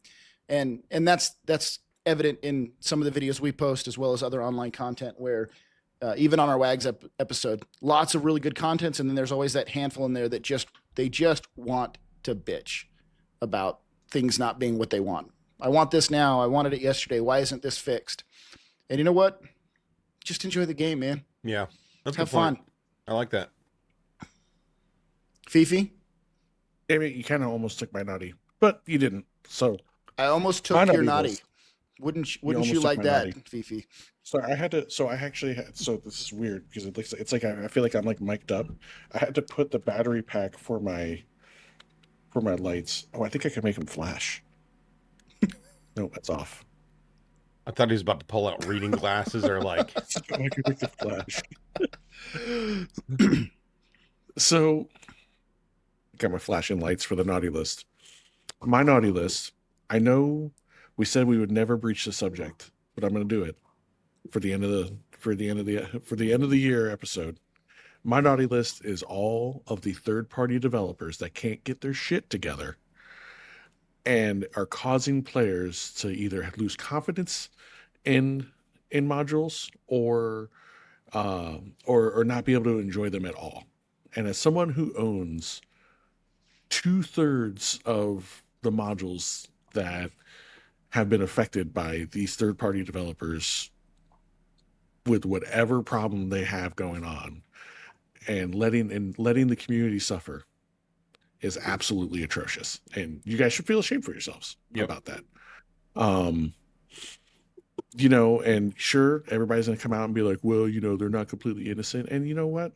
and that's evident in some of the videos we post as well as other online content where. Even on our WAGs episode, lots of really good contents, and then there's always that handful in there that they just want to bitch about things not being what they want. I want this now. I wanted it yesterday. Why isn't this fixed? And you know what? Just enjoy the game, man. Yeah, that's have fun. I like that. Fifi, Amy, you kind of almost took my naughty, but you didn't. So I almost took your naughty. Wouldn't you like that, naughty. Fifi? So I had to. So I actually had. So this is weird because it's like I feel like I'm like mic'd up. I had to put the battery pack for my lights. Oh, I think I can make them flash. No, that's off. I thought he was about to pull out reading glasses or like. I can make them flash. So, got my flashing lights for the naughty list. My naughty list. I know we said we would never breach the subject, but I'm going to do it. For the end of the year episode, my naughty list is all of the third-party developers that can't get their shit together and are causing players to either lose confidence in modules or not be able to enjoy them at all. And as someone who owns 2/3 of the modules that have been affected by these third-party developers with whatever problem they have going on, and letting the community suffer is absolutely atrocious. And you guys should feel ashamed for yourselves about that. And sure, everybody's gonna come out and be like, well, they're not completely innocent. And you know what?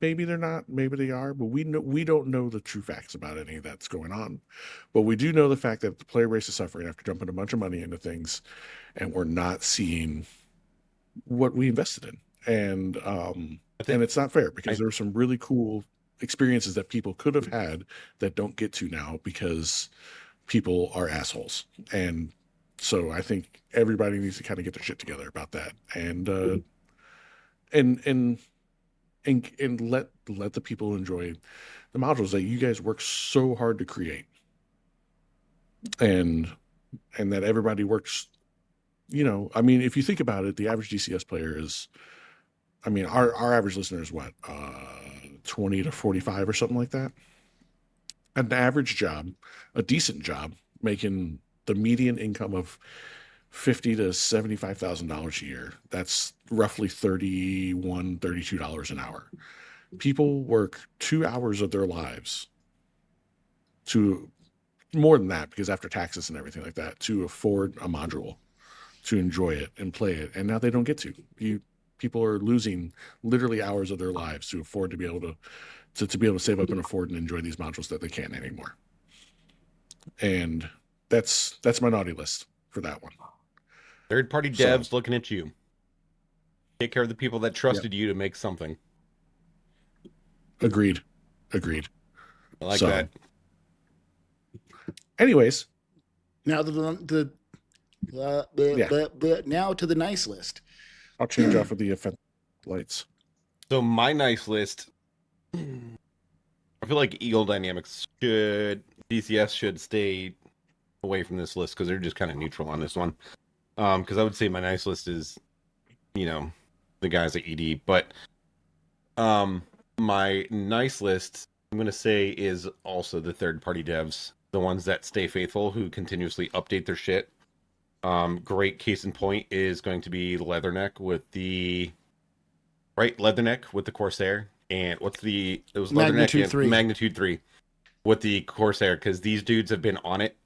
Maybe they're not, maybe they are, but we don't know the true facts about any of that's going on. But we do know the fact that the player base is suffering after dumping a bunch of money into things, and we're not seeing what we invested in. And it's not fair because there were some really cool experiences that people could have had that don't get to now because people are assholes. And so I think everybody needs to kind of get their shit together about that and let the people enjoy the modules that you guys work so hard to create, and that everybody works. If you think about it, the average DCS player is, our average listener is what, 20 to 45 or something like that. An average job, a decent job, making the median income of $50,000 to $75,000 a year. That's roughly $31, $32 an hour. People work 2 hours of their lives to more than that, because after taxes and everything like that, to afford a module, to enjoy it and play it, and now they don't get to. People are losing literally hours of their lives to afford to be able to save up and afford and enjoy these modules that they can't anymore. And that's my naughty list for that one. Third-party devs looking at you. Take care of the people that trusted you to make something. Agreed. I like that. Anyways, now now to the nice list. I'll change off of the offensive lights. So my nice list, I feel like Eagle Dynamics DCS should stay away from this list because they're just kind of neutral on this one. Because I would say my nice list is, the guys at ED. But my nice list, I'm gonna say, is also the third-party devs, the ones that stay faithful, who continuously update their shit. Great case in point is going to be Leatherneck with the Corsair, and it was Leatherneck Magnitude and 3. Magnitude 3 with the Corsair, because these dudes have been on it.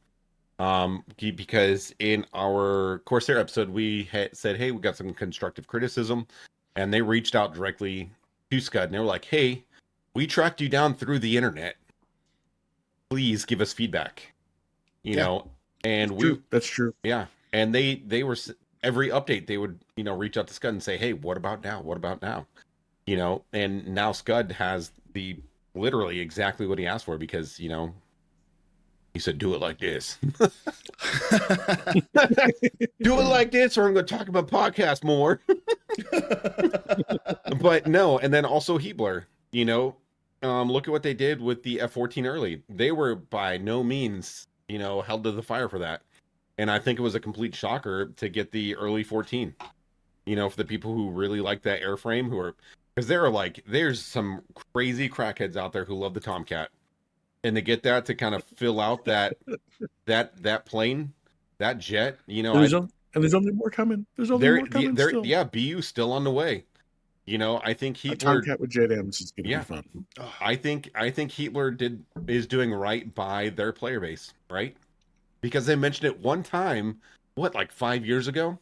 Because in our Corsair episode, we had said, hey, we got some constructive criticism, and they reached out directly to Scud, and they were like, hey, we tracked you down through the internet. Please give us feedback. You know, and that's true. Yeah. And they were, every update, they would, reach out to Scud and say, hey, what about now? What about now? And now Scud has literally exactly what he asked for, because, he said, do it like this. Do it like this, or I'm going to talk about podcast more. But no, and then also Heatblur, look at what they did with the F-14 early. They were by no means, held to the fire for that. And I think it was a complete shocker to get the early 14, for the people who really like that airframe, because there's some crazy crackheads out there who love the Tomcat. And to get that to kind of fill out that plane, that jet, there's only more coming. There's only more coming still. Yeah, BU still on the way. I think Heatblur, Tomcat with JDAMs is going to be fun. I think Heatblur is doing right by their player base, right? Because they mentioned it one time, like 5 years ago,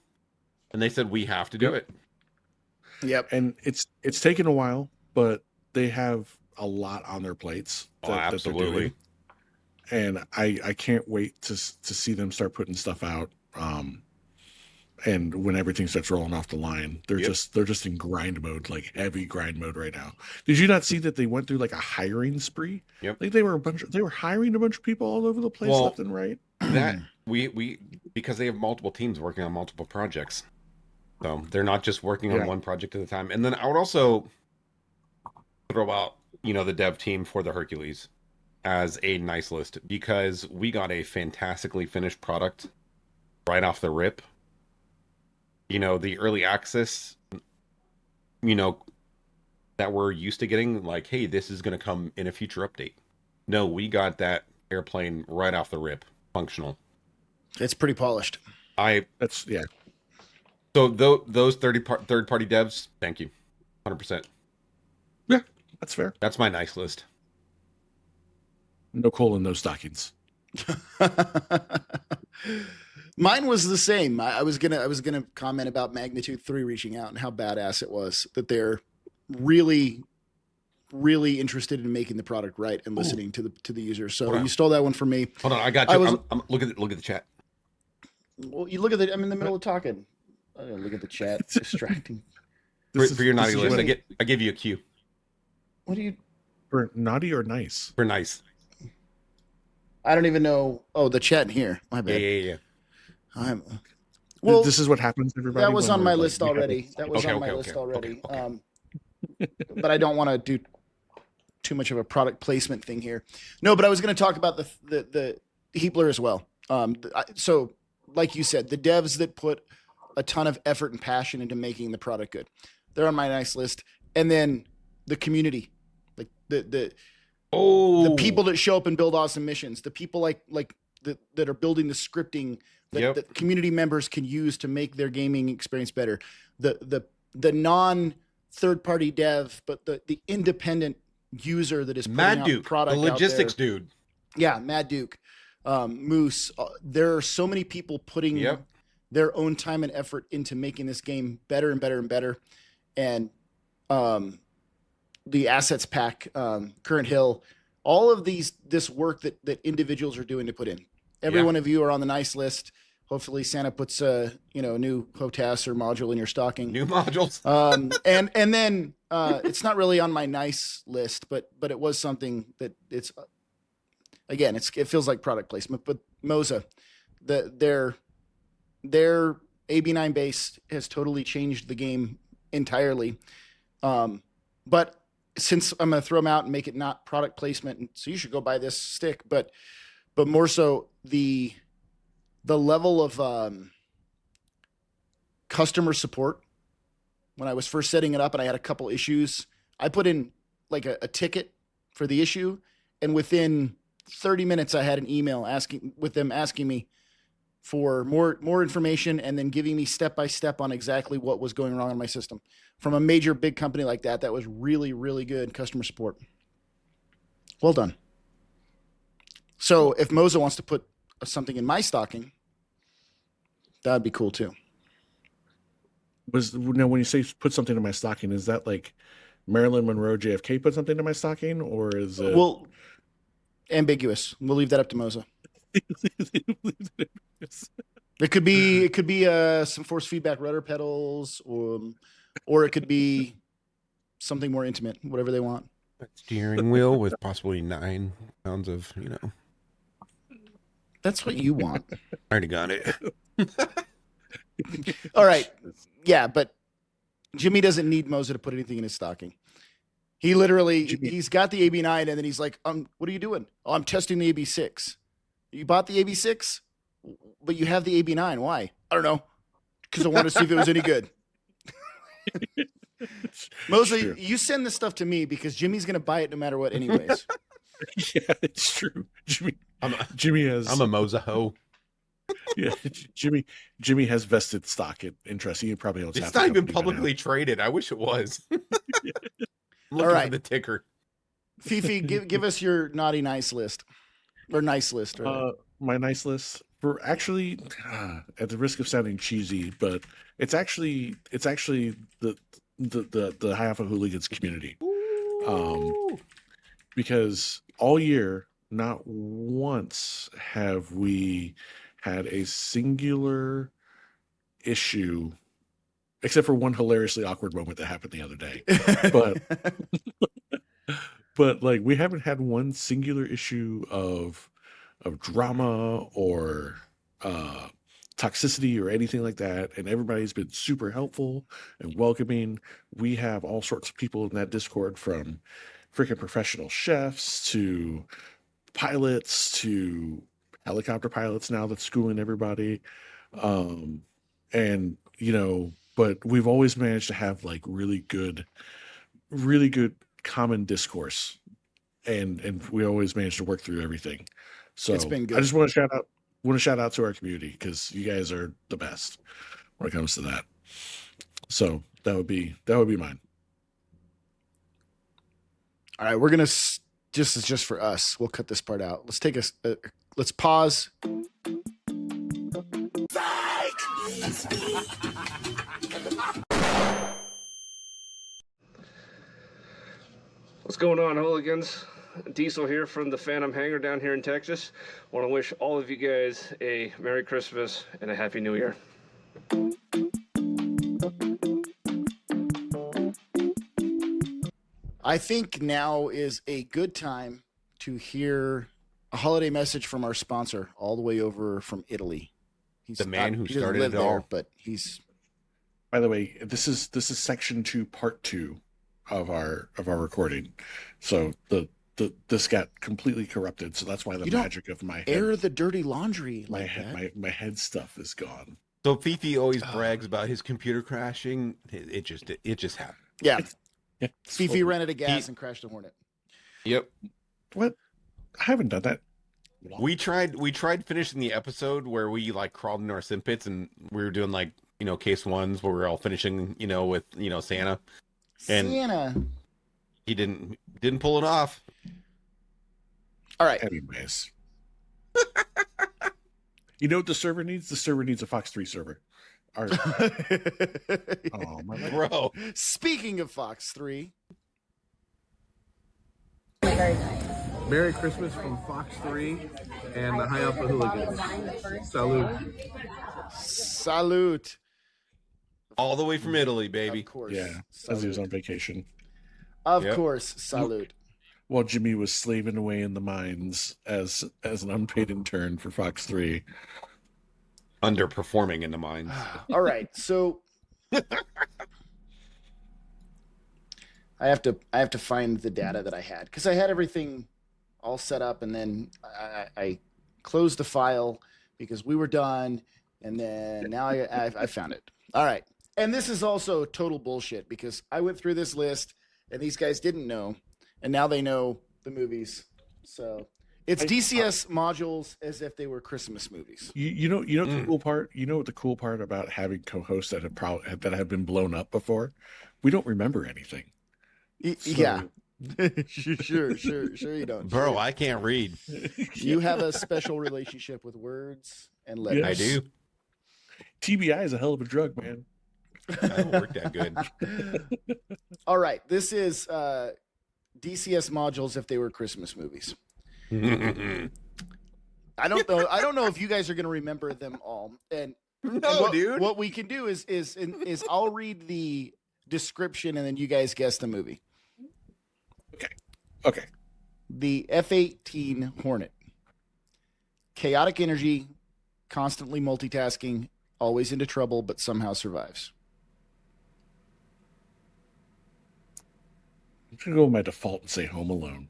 and they said we have to do it. Yep. And it's taken a while, but they have a lot on their plates. Absolutely. That and I can't wait to see them start putting stuff out. And when everything starts rolling off the line, they're just in grind mode, like heavy grind mode right now. Did you not see that they went through like a hiring spree? Yep. Like they were hiring a bunch of people all over the place, left and right. That we because they have multiple teams working on multiple projects, so they're not just working on one project at a time. And then I would also throw out the dev team for the Hercules as a nice list, because we got a fantastically finished product right off the rip. The early access, that we're used to getting, like, hey, this is going to come in a future update. No, we got that airplane right off the rip, functional. It's pretty polished. So those third-party devs, thank you, 100%. Yeah, that's fair. That's my nice list. No coal in those stockings. Mine was the same. I was gonna comment about Magnitude 3 reaching out and how badass it was, that they're really, really interested in making the product right and listening to the user. So you stole that one from me. Hold on, I got you. Look at the chat. Well, you look at I'm in the middle of talking. Look at the chat. It's distracting. For your naughty list, I give you a cue. What do you? For naughty or nice? For nice. I don't even know. Oh, the chat in here. My bad. Yeah. Well, this is what happens, everybody. That was on my list already. That was on my list already. But I don't want to do too much of a product placement thing here. No, but I was going to talk about the Heatblur as well. So, like you said, the devs that put a ton of effort and passion into making the product good, they're on my nice list. And then the community, like the people that show up and build awesome missions, the people that are building the scripting that community members can use to make their gaming experience better. The non third party dev, but the independent user that is putting Mad out Duke, product, the logistics out there. dude. Yeah, Mad Duke, Moose. There are so many people putting their own time and effort into making this game better and better and better. And the assets pack, Current Hill, all of this work that individuals are doing to put in. Every one of you are on the nice list. Hopefully Santa puts a new HOTAS or module in your stocking. New modules. And then it's not really on my nice list, but it was something that it's again, it feels like product placement. But Moza, their AB9 base has totally changed the game entirely. But since I'm going to throw them out and make it not product placement, and so you should go buy this stick, but more so the level of customer support when I was first setting it up and I had a couple issues. I put in like a ticket for the issue, and within 30 minutes I had an email asking me for more information and then giving me step by step on exactly what was going wrong in my system from a major big company like that. That was really, really good customer support. Well done. So if Moza wants to put something in my stocking, that'd be cool too. Now, when you say put something in my stocking, is that like Marilyn Monroe JFK put something in my stocking, or is it Well, ambiguous? We'll leave that up to Moza. It could be some force feedback rudder pedals, or it could be something more intimate, whatever they want. A steering wheel with possibly 9 pounds of, That's what you want. I already got it. All right. Yeah, but Jimmy doesn't need Moza to put anything in his stocking. He literally, he's got the AB9 and then he's like, what are you doing? Oh, I'm testing the AB6. You bought the AB6, but you have the AB9. Why? I don't know. Because I wanted to see if it was any good. Moza, you send this stuff to me because Jimmy's going to buy it no matter what anyways. Yeah, it's true. Jimmy has. I'm a Moza hoe. Yeah, Jimmy has vested stock in Trust. He probably owns. It's not even publicly traded. I wish it was. I'm looking for the ticker. Fifi, give us your naughty nice list, or nice list. Right? My nice list for actually, at the risk of sounding cheesy, but it's actually the High Alpha Hooligans community, because all year not once have we had a singular issue, except for one hilariously awkward moment that happened the other day. But like we haven't had one singular issue of drama or toxicity or anything like that. And everybody's been super helpful and welcoming. We have all sorts of people in that Discord, from freaking professional chefs to pilots to helicopter pilots now that's schooling everybody. And but we've always managed to have like really good common discourse, and we always managed to work through everything. So It's been good. I just want to shout out to our community, because you guys are the best when it comes to that. So that would be mine. All right, we're gonna just for us. We'll cut this part out. Let's take let's pause. What's going on, Hooligans? Diesel here from the Phantom Hangar down here in Texas. I want to wish all of you guys a Merry Christmas and a Happy New Year. I think now is a good time to hear a holiday message from our sponsor, all the way over from Italy. He's the man who started it all. But he's. By the way, this is section 2, part 2 of our recording. So this got completely corrupted. So that's why the magic of my head, air the dirty laundry. My head stuff is gone. So Fifi always brags about his computer crashing. It just happened. Yeah. Fifi rented a gas and crashed a Hornet. Yep. What? I haven't done that. We tried finishing the episode where we like crawled into our sim pits and we were doing like, case ones where we were all finishing, with, Santa. And Santa. He didn't pull it off. All right. Anyways. You know what the server needs? The server needs a Fox 3 server. All right. Oh, my bro. Speaking of Fox 3. Merry Christmas from Fox 3 and the High Alpha Hooligans. Salute. Salute. All the way from Italy, baby. Of course. Yeah, as he was on vacation. Of course. Salute. While Jimmy was slaving away in the mines as an unpaid intern for Fox 3. Underperforming in the mines. All right. So I have to find the data that I had, because I had everything all set up, and then I closed the file because we were done, and then now I found it. All right. And this is also total bullshit because I went through this list and these guys didn't know, and now they know the movies. So it's DCS modules as if they were Christmas movies. You know the cool part. You know what the cool part about having co-hosts that have been blown up before? We don't remember anything. Yeah. sure you don't. Bro, sure. I can't read. You have a special relationship with words and letters. I do. TBI is a hell of a drug, man. I don't work that good. All right, this is DCS modules if they were Christmas movies. I don't know if you guys are going to remember them all. And Dude. What we can do is I'll read the description and then you guys guess the movie. Okay. The F-18 Hornet. Chaotic energy, constantly multitasking, always into trouble, but somehow survives. I'm gonna go with my default and say Home Alone.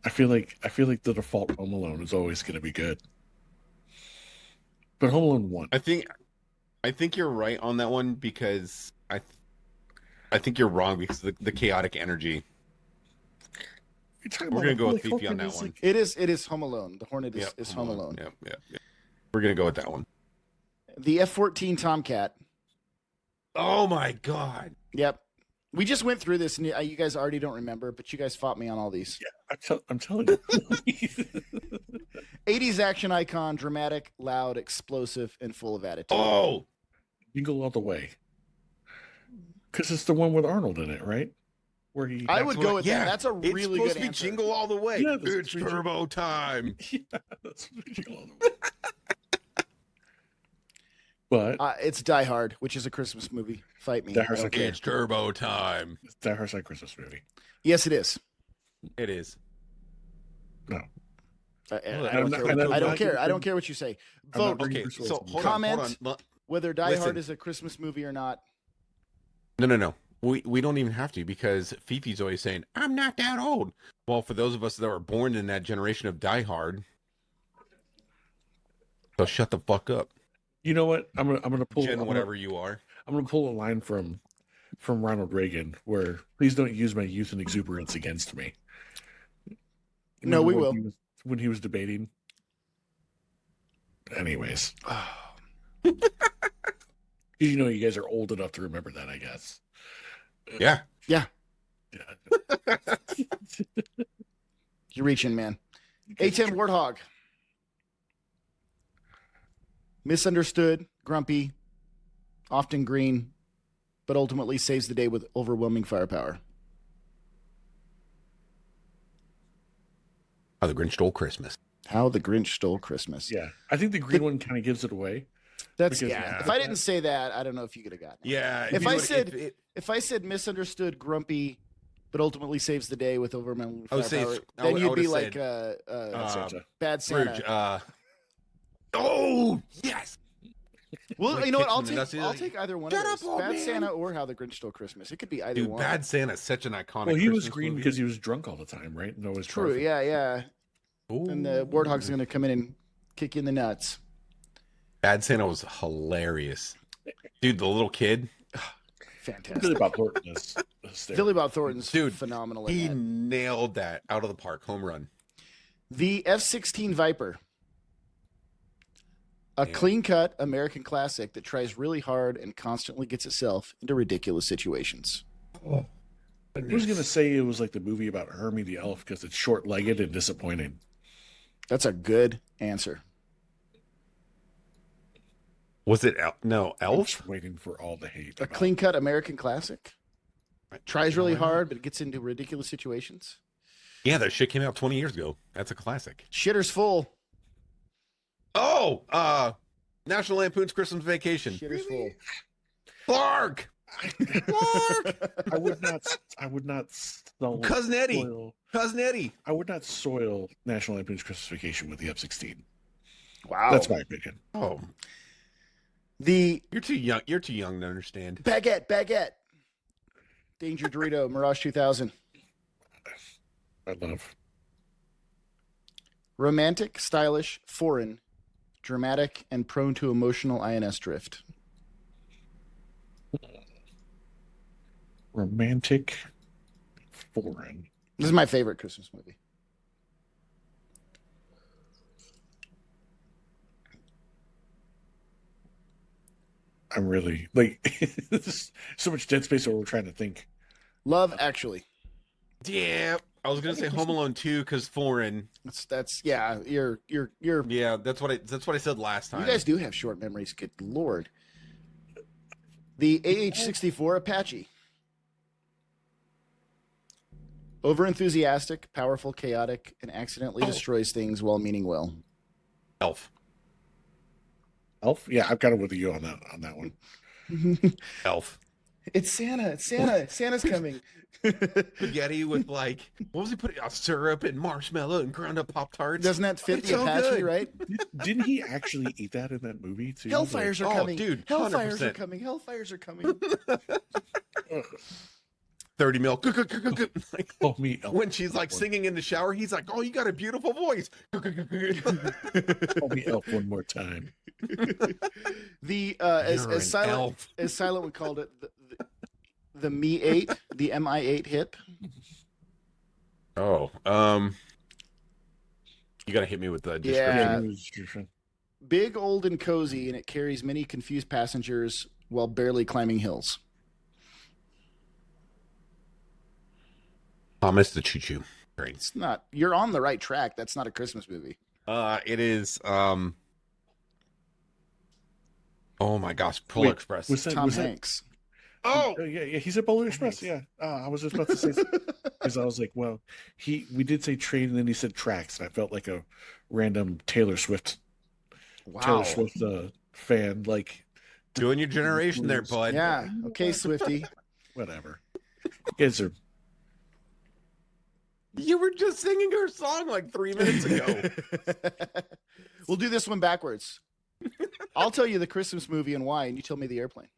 I feel like the default Home Alone is always gonna be good. But Home Alone 1. I think you're right on that one because I think you're wrong because the chaotic energy. We're gonna go with Fifi on that one. It is Home Alone. The Hornet is Home Alone. Yep. We're gonna go with that one. The F-14 Tomcat. Oh my god. Yep. We just went through this, and you guys already don't remember, but you guys fought me on all these. Yeah, I'm telling you. 80s action icon, dramatic, loud, explosive, and full of attitude. Oh, Jingle All the Way. Because it's the one with Arnold in it, right? Where he. I would go with that. That's a it's really supposed good to be answer. Jingle All the Way. Yeah, it's turbo time. Yeah, that's Jingle All the Way. But It's Die Hard, which is a Christmas movie. Fight me. Die Hard's Okay. It's turbo time. Die Hard's not a Christmas movie. Yes, it is. It is. No. I don't care. I don't care what you say. Vote. Okay, so hold Comment on. whether Die Listen. Hard is a Christmas movie or not. No. We don't even have to because Fifi's always saying, I'm not that old. Well, for those of us that were born in that generation of Die Hard, so shut the fuck up. You know what? I'm gonna pull Whatever you are. I'm gonna pull a line from Ronald Reagan where please don't use my youth and exuberance against me. No, we will. When he was debating. Anyways. You know you guys are old enough to remember that, I guess. Yeah. Yeah. Yeah. You're reaching, man. A10 Warthog. Misunderstood, grumpy, often green, but ultimately saves the day with overwhelming firepower. How the Grinch Stole Christmas. How the Grinch Stole Christmas. Yeah. I think the green one kind of gives it away. That's Because- yeah. If I didn't say that, I don't know if you could have gotten it. Yeah. If I said misunderstood, grumpy, but ultimately saves the day with overwhelming I would say- firepower, I then would- I you'd would be have like said, Bad Santa. Scrooge, oh yes. Well, Like you know what? kicks him in the I'll nuts, take either one "Shut of up, those. old Bad man." Santa or How the Grinch Stole Christmas. It could be either Dude, one. Bad Santa is such an iconic. Well, he was Christmas green movie. because he was drunk all the time, right? No, it's True. Yeah. And the Warthog's going to come in and kick you in the nuts. Bad Santa was hilarious. Dude, the little kid, Fantastic. Billy Bob Thornton is hysterical. Billy Bob Thornton's Dude, phenomenal in he that. nailed that out of the park. Home run. The F-16 Viper. A Yeah. clean-cut American classic that tries really hard and constantly gets itself into ridiculous situations. I was gonna say it was like the movie about Hermie the elf because it's short-legged and disappointing. That's a good answer. Was it no I'm Elf? just waiting for all the hate. A about- clean-cut American classic. Tries really hard, but it gets into ridiculous situations. Yeah, that shit came out 20 years ago. That's a classic. Shitter's full. Oh, National Lampoon's Christmas Vacation. Shitter's full. Clark. I would not Cousin Eddie. soil. Cousin Eddie. I would not soil National Lampoon's Christmas Vacation with the F-16. Wow. That's my opinion. Oh, The you're too young. You're too young to understand. Baguette. Danger Dorito, Mirage 2000. I love. Romantic, stylish, foreign, dramatic, and prone to emotional INS drift. Romantic foreign. This is my favorite Christmas movie. I'm really like there's so much dead space where we're trying to think. Love Actually. Yeah, I was gonna say Home Alone 2 because foreign. That's yeah. You're Yeah, that's what I said last time. You guys do have short memories. Good Lord. The AH-64 Apache. Overenthusiastic, powerful, chaotic, and accidentally destroys things while meaning well. Elf. Elf? Yeah, I've got it with you on that one. Elf. It's Santa. It's Santa. Santa's coming. Spaghetti with like what was he putting? Syrup and marshmallow and ground up Pop Tarts. Doesn't that fit It's the so Apache, good. right? Didn't he actually eat that in that movie too? Hellfires are coming. dude, Hellfires 100%. are coming. Hellfires are coming. 30 mil. Like, Oh, me. Elf. when she's like singing in the shower, he's like, "Oh, you got a beautiful voice." Call me Elf one more time. The You're an as silent elf. as Silent would called it, the Mi 8, the Mi8 hip. Oh, you gotta hit me with the description. Yeah. Big, old, and cozy, and it carries many confused passengers while barely climbing hills. Thomas the Choo Choo Train. It's not. You're on the right track. That's not a Christmas movie. It is. Oh my gosh, Polar Wait, Express. Tom Hanks. Oh, yeah, he said Polar Express. Yeah, I was just about to say because I was like, well, we did say train, and then he said tracks, and I felt like a random Taylor Swift fan, like doing your generation there, bud. Yeah. Okay, Swifty. whatever. You guys are. You were just singing her song like 3 minutes ago. We'll do this one backwards. I'll tell you the Christmas movie and why, and you tell me the airplane.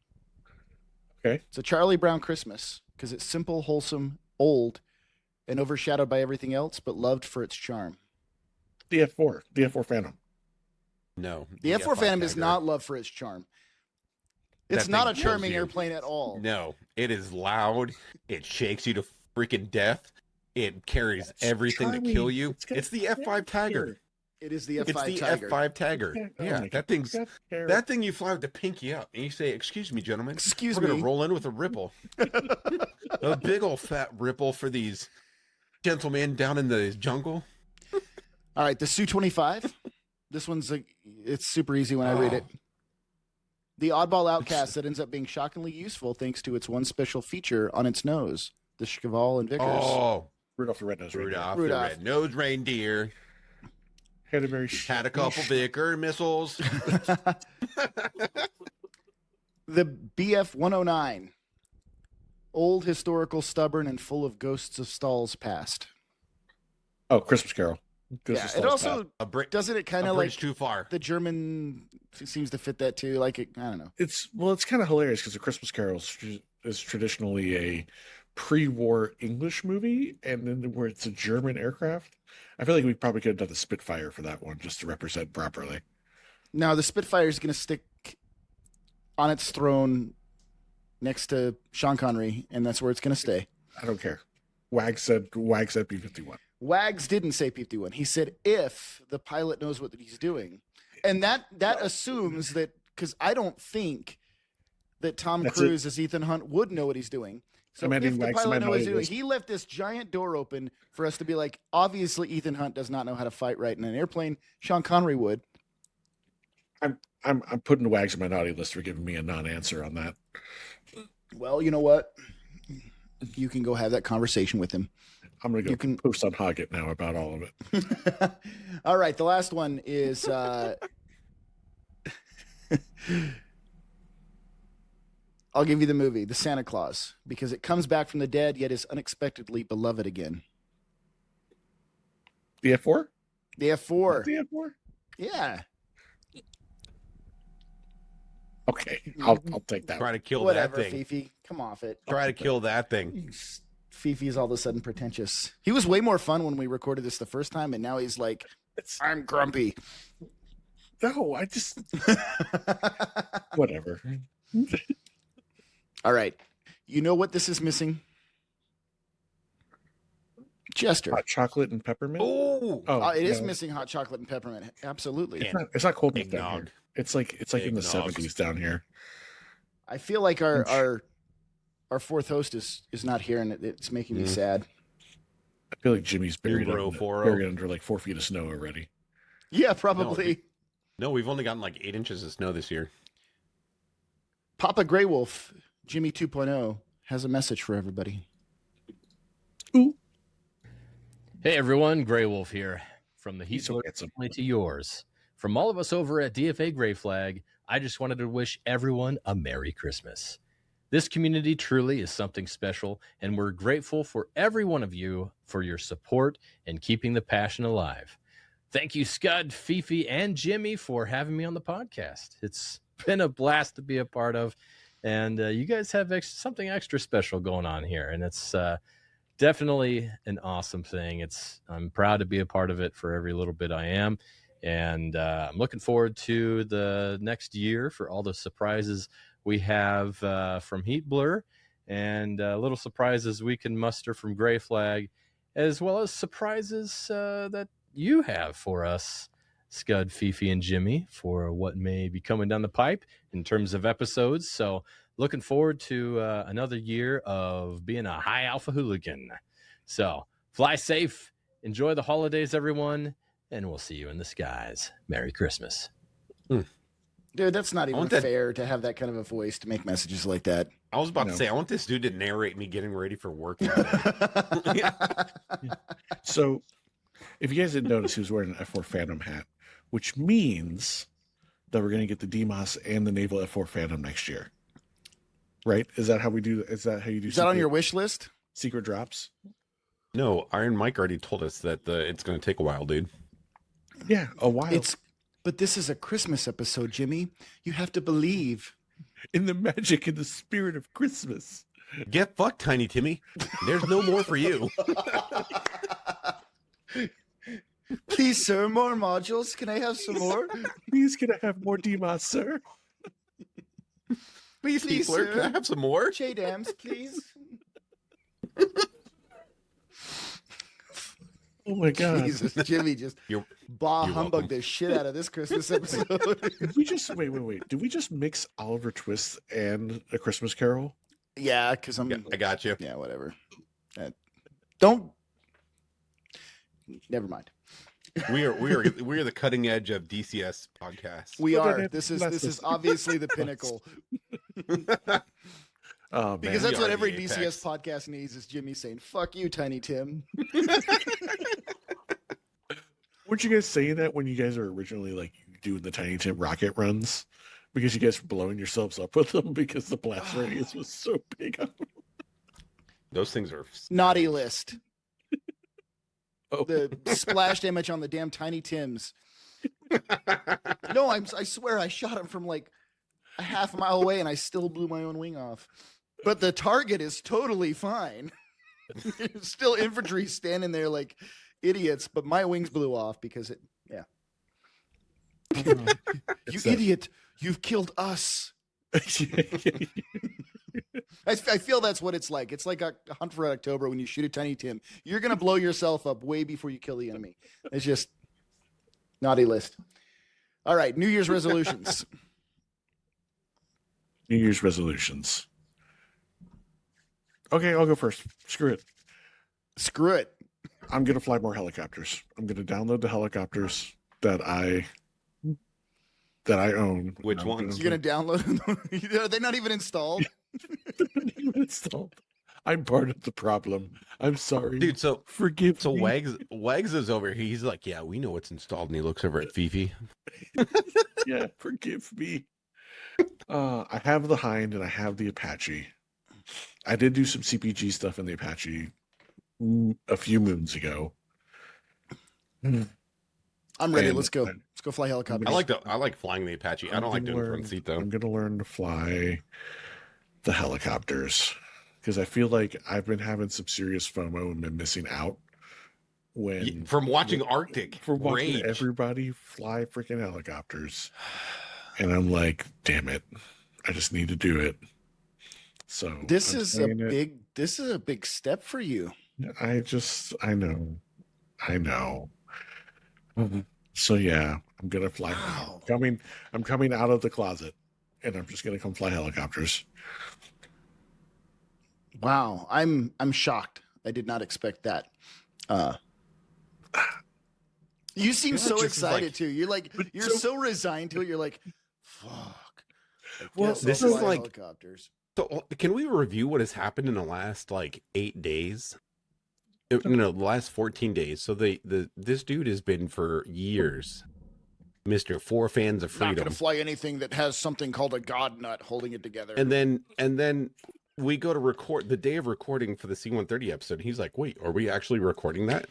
Okay. It's a Charlie Brown Christmas because it's simple, wholesome, old, and overshadowed by everything else, but loved for its charm. The F4 Phantom. No, The F4 Phantom is Tiger. not loved for its charm. It's That not a thing kills charming you. airplane at all. No, it is loud. It shakes you to freaking death. It carries That's everything to kill charming. you. It's the F5 Tiger. It is the It's F5 the Tiger. F5 Tiger. Oh Yeah, my that God. that thing you fly with the pinky up, and you say, "Excuse me, gentlemen. Excuse We're me. gonna roll in with a ripple, a big old fat ripple for these gentlemen down in the jungle." All right, the Su-25. This one's it's super easy when I read it. The oddball outcast that ends up being shockingly useful thanks to its one special feature on its nose, the Cheval and Vickers. Oh, Rudolph the Red-Nosed Reindeer. Rudolph, Rudolph. the red-nosed reindeer Had a very had a couple Vickers missiles. The BF-109. Old, historical, stubborn, and full of ghosts of stalls past. Oh, Christmas Carol. Yeah, it also A brick doesn't it kind a of bridge like too far. the German seems to fit that too. Like I don't know. It's kind of hilarious because the Christmas Carol is traditionally a pre-war English movie, and then where it's a German aircraft. I feel like we probably could have done the Spitfire for that one just to represent properly. Now the Spitfire is going to stick on its throne next to Sean Connery, and that's where it's going to stay. I don't care. Wag said B-51. Wags didn't say P-51. He said if the pilot knows what he's doing, and that assumes that because I don't think that Tom That's Cruise as Ethan Hunt would know what he's doing. So I'm adding if the Wags to pilot my knows what he's naughty doing, list. he left this giant door open for us to be like, obviously Ethan Hunt does not know how to fight right in an airplane. Sean Connery would. I'm putting Wags on my naughty list for giving me a non-answer on that. Well, you know what? You can go have that conversation with him. I'm gonna go You can- post on Hoggit now about all of it. All right, the last one is I'll give you the movie, The Santa Claus, because it comes back from the dead yet is unexpectedly beloved again. The F4? The F4. The F4? Yeah. Okay, I'll take that. Try to kill Whatever, that thing. Fifi. Come off it. Try to kill that thing. Fifi's all of a sudden pretentious. He was way more fun when we recorded this the first time, and now he's like, I'm grumpy. No, I just whatever. All right. You know what this is missing? Jester. Hot chocolate and peppermint. Oh, It is no. missing hot chocolate and peppermint. Absolutely. It's not cold enough down Eggnog. here. It's like in the Eggnog. 70s down here. I feel like our fourth host is not here, and it's making me sad. I feel like Jimmy's buried, Bro, under, 4-0. buried under like 4 feet of snow already. Yeah, probably. No, we've only gotten like 8 inches of snow this year. Papa Grey Wolf, Jimmy 2.0, has a message for everybody. Ooh. Hey everyone, Grey Wolf here. From the He's heat so handsome. family to yours. From all of us over at DFA Grey Flag, I just wanted to wish everyone a Merry Christmas. This community truly is something special, and we're grateful for every one of you for your support and keeping the passion alive. Thank you, Scud, Fifi, and Jimmy for having me on the podcast. It's been a blast to be a part of, and you guys have something extra special going on here, and it's definitely an awesome thing. I'm proud to be a part of it for every little bit I am, and I'm looking forward to the next year for all the surprises we have from Heat Blur, and little surprises we can muster from Grey Flag, as well as surprises that you have for us, Scud, Fifi, and Jimmy, for what may be coming down the pipe in terms of episodes. So looking forward to another year of being a high alpha hooligan. So fly safe, enjoy the holidays, everyone, and we'll see you in the skies. Merry Christmas. Dude, that's not even want that- fair to have that kind of a voice to make messages like that. I was about No. to say, I want this dude to narrate me getting ready for work. So, if you guys didn't notice, he was wearing an F4 Phantom hat, which means that we're going to get the DMOS and the Naval F4 Phantom next year. Right? Is that how we do? Is that how you do? Is that on your wish list? secret drops? No, Iron Mike already told us that it's going to take a while, dude. Yeah, a while. But this is a Christmas episode, Jimmy. You have to believe. In the magic and the spirit of Christmas. Get fucked, Tiny Timmy. There's no more for you. Please, sir, more modules. Can I have some more? Please, can I have more DMOS, sir? Please, Please, Heatler, can I sir. have some more? J-Dams, please. Oh my God. Jesus, Jimmy just You're humbug welcome. the shit out of this Christmas episode. Did we just wait? Did we just mix Oliver Twist and A Christmas Carol? Yeah, because I'm. Yeah, I got you. Yeah, whatever. Don't. Never mind. We are the cutting edge of DCS podcasts. We Well, are. then This that's is the- obviously the pinnacle Oh, because man. that's what are every the DCS apex. podcast needs is Jimmy saying "fuck you, Tiny Tim." Weren't you guys saying that when you guys were originally like doing the Tiny Tim rocket runs? Because you guys were blowing yourselves up with them because the blast radius was so big. Those things are Naughty list. Oh. The splash damage on the damn Tiny Tims. No, I swear I shot him from like a half mile away and I still blew my own wing off. But the target is totally fine. There's still infantry standing there like idiots, but my wings blew off because it, yeah. You It's that- idiot. You've killed us. I feel that's what it's like. It's like a Hunt for Red October when you shoot a Tiny Tim. You're going to blow yourself up way before you kill the enemy. It's just naughty list. All right, New Year's resolutions. New Year's resolutions. Okay, I'll go first. Screw it. Screw it. I'm gonna fly more helicopters. I'm gonna download the helicopters that I own. Which I'm ones? You're going to download them. Are they not even installed? They're not even installed. I'm part of the problem. I'm sorry, dude. So Forgive me. Wags is over here. He's like, yeah, we know what's installed, and he looks over at Fifi. Yeah, forgive me. I have the Hind and I have the Apache. I did do some CPG stuff in the Apache a few moons ago. I'm ready. And Let's go. Let's go fly helicopters. I like flying the Apache. I don't like doing front seat though. I'm gonna learn to fly the helicopters because I feel like I've been having some serious FOMO and been missing out when From watching Arctic for watching Rage. everybody fly freaking helicopters, and I'm like, damn it, I just need to do it. So This I'm is a saying it. big step for you. I know. Mhm. So yeah, I'm gonna fly. Wow. I'm coming out of the closet, and I'm just gonna come fly helicopters. Wow. I'm shocked. I did not expect that. You seem so just is like- excited too. You're like But you're so resigned to it. You're like, fuck. I Well, guess I'll this is fly like- helicopters. So, can we review what has happened in the last like 8 days? The last 14 days. So this dude has been for years, Mr. Four Fans of Not Freedom. gonna fly anything that has something called a god nut holding it together. And then we go to record the day of recording for the C-130 episode. He's like, "Wait, are we actually recording that?"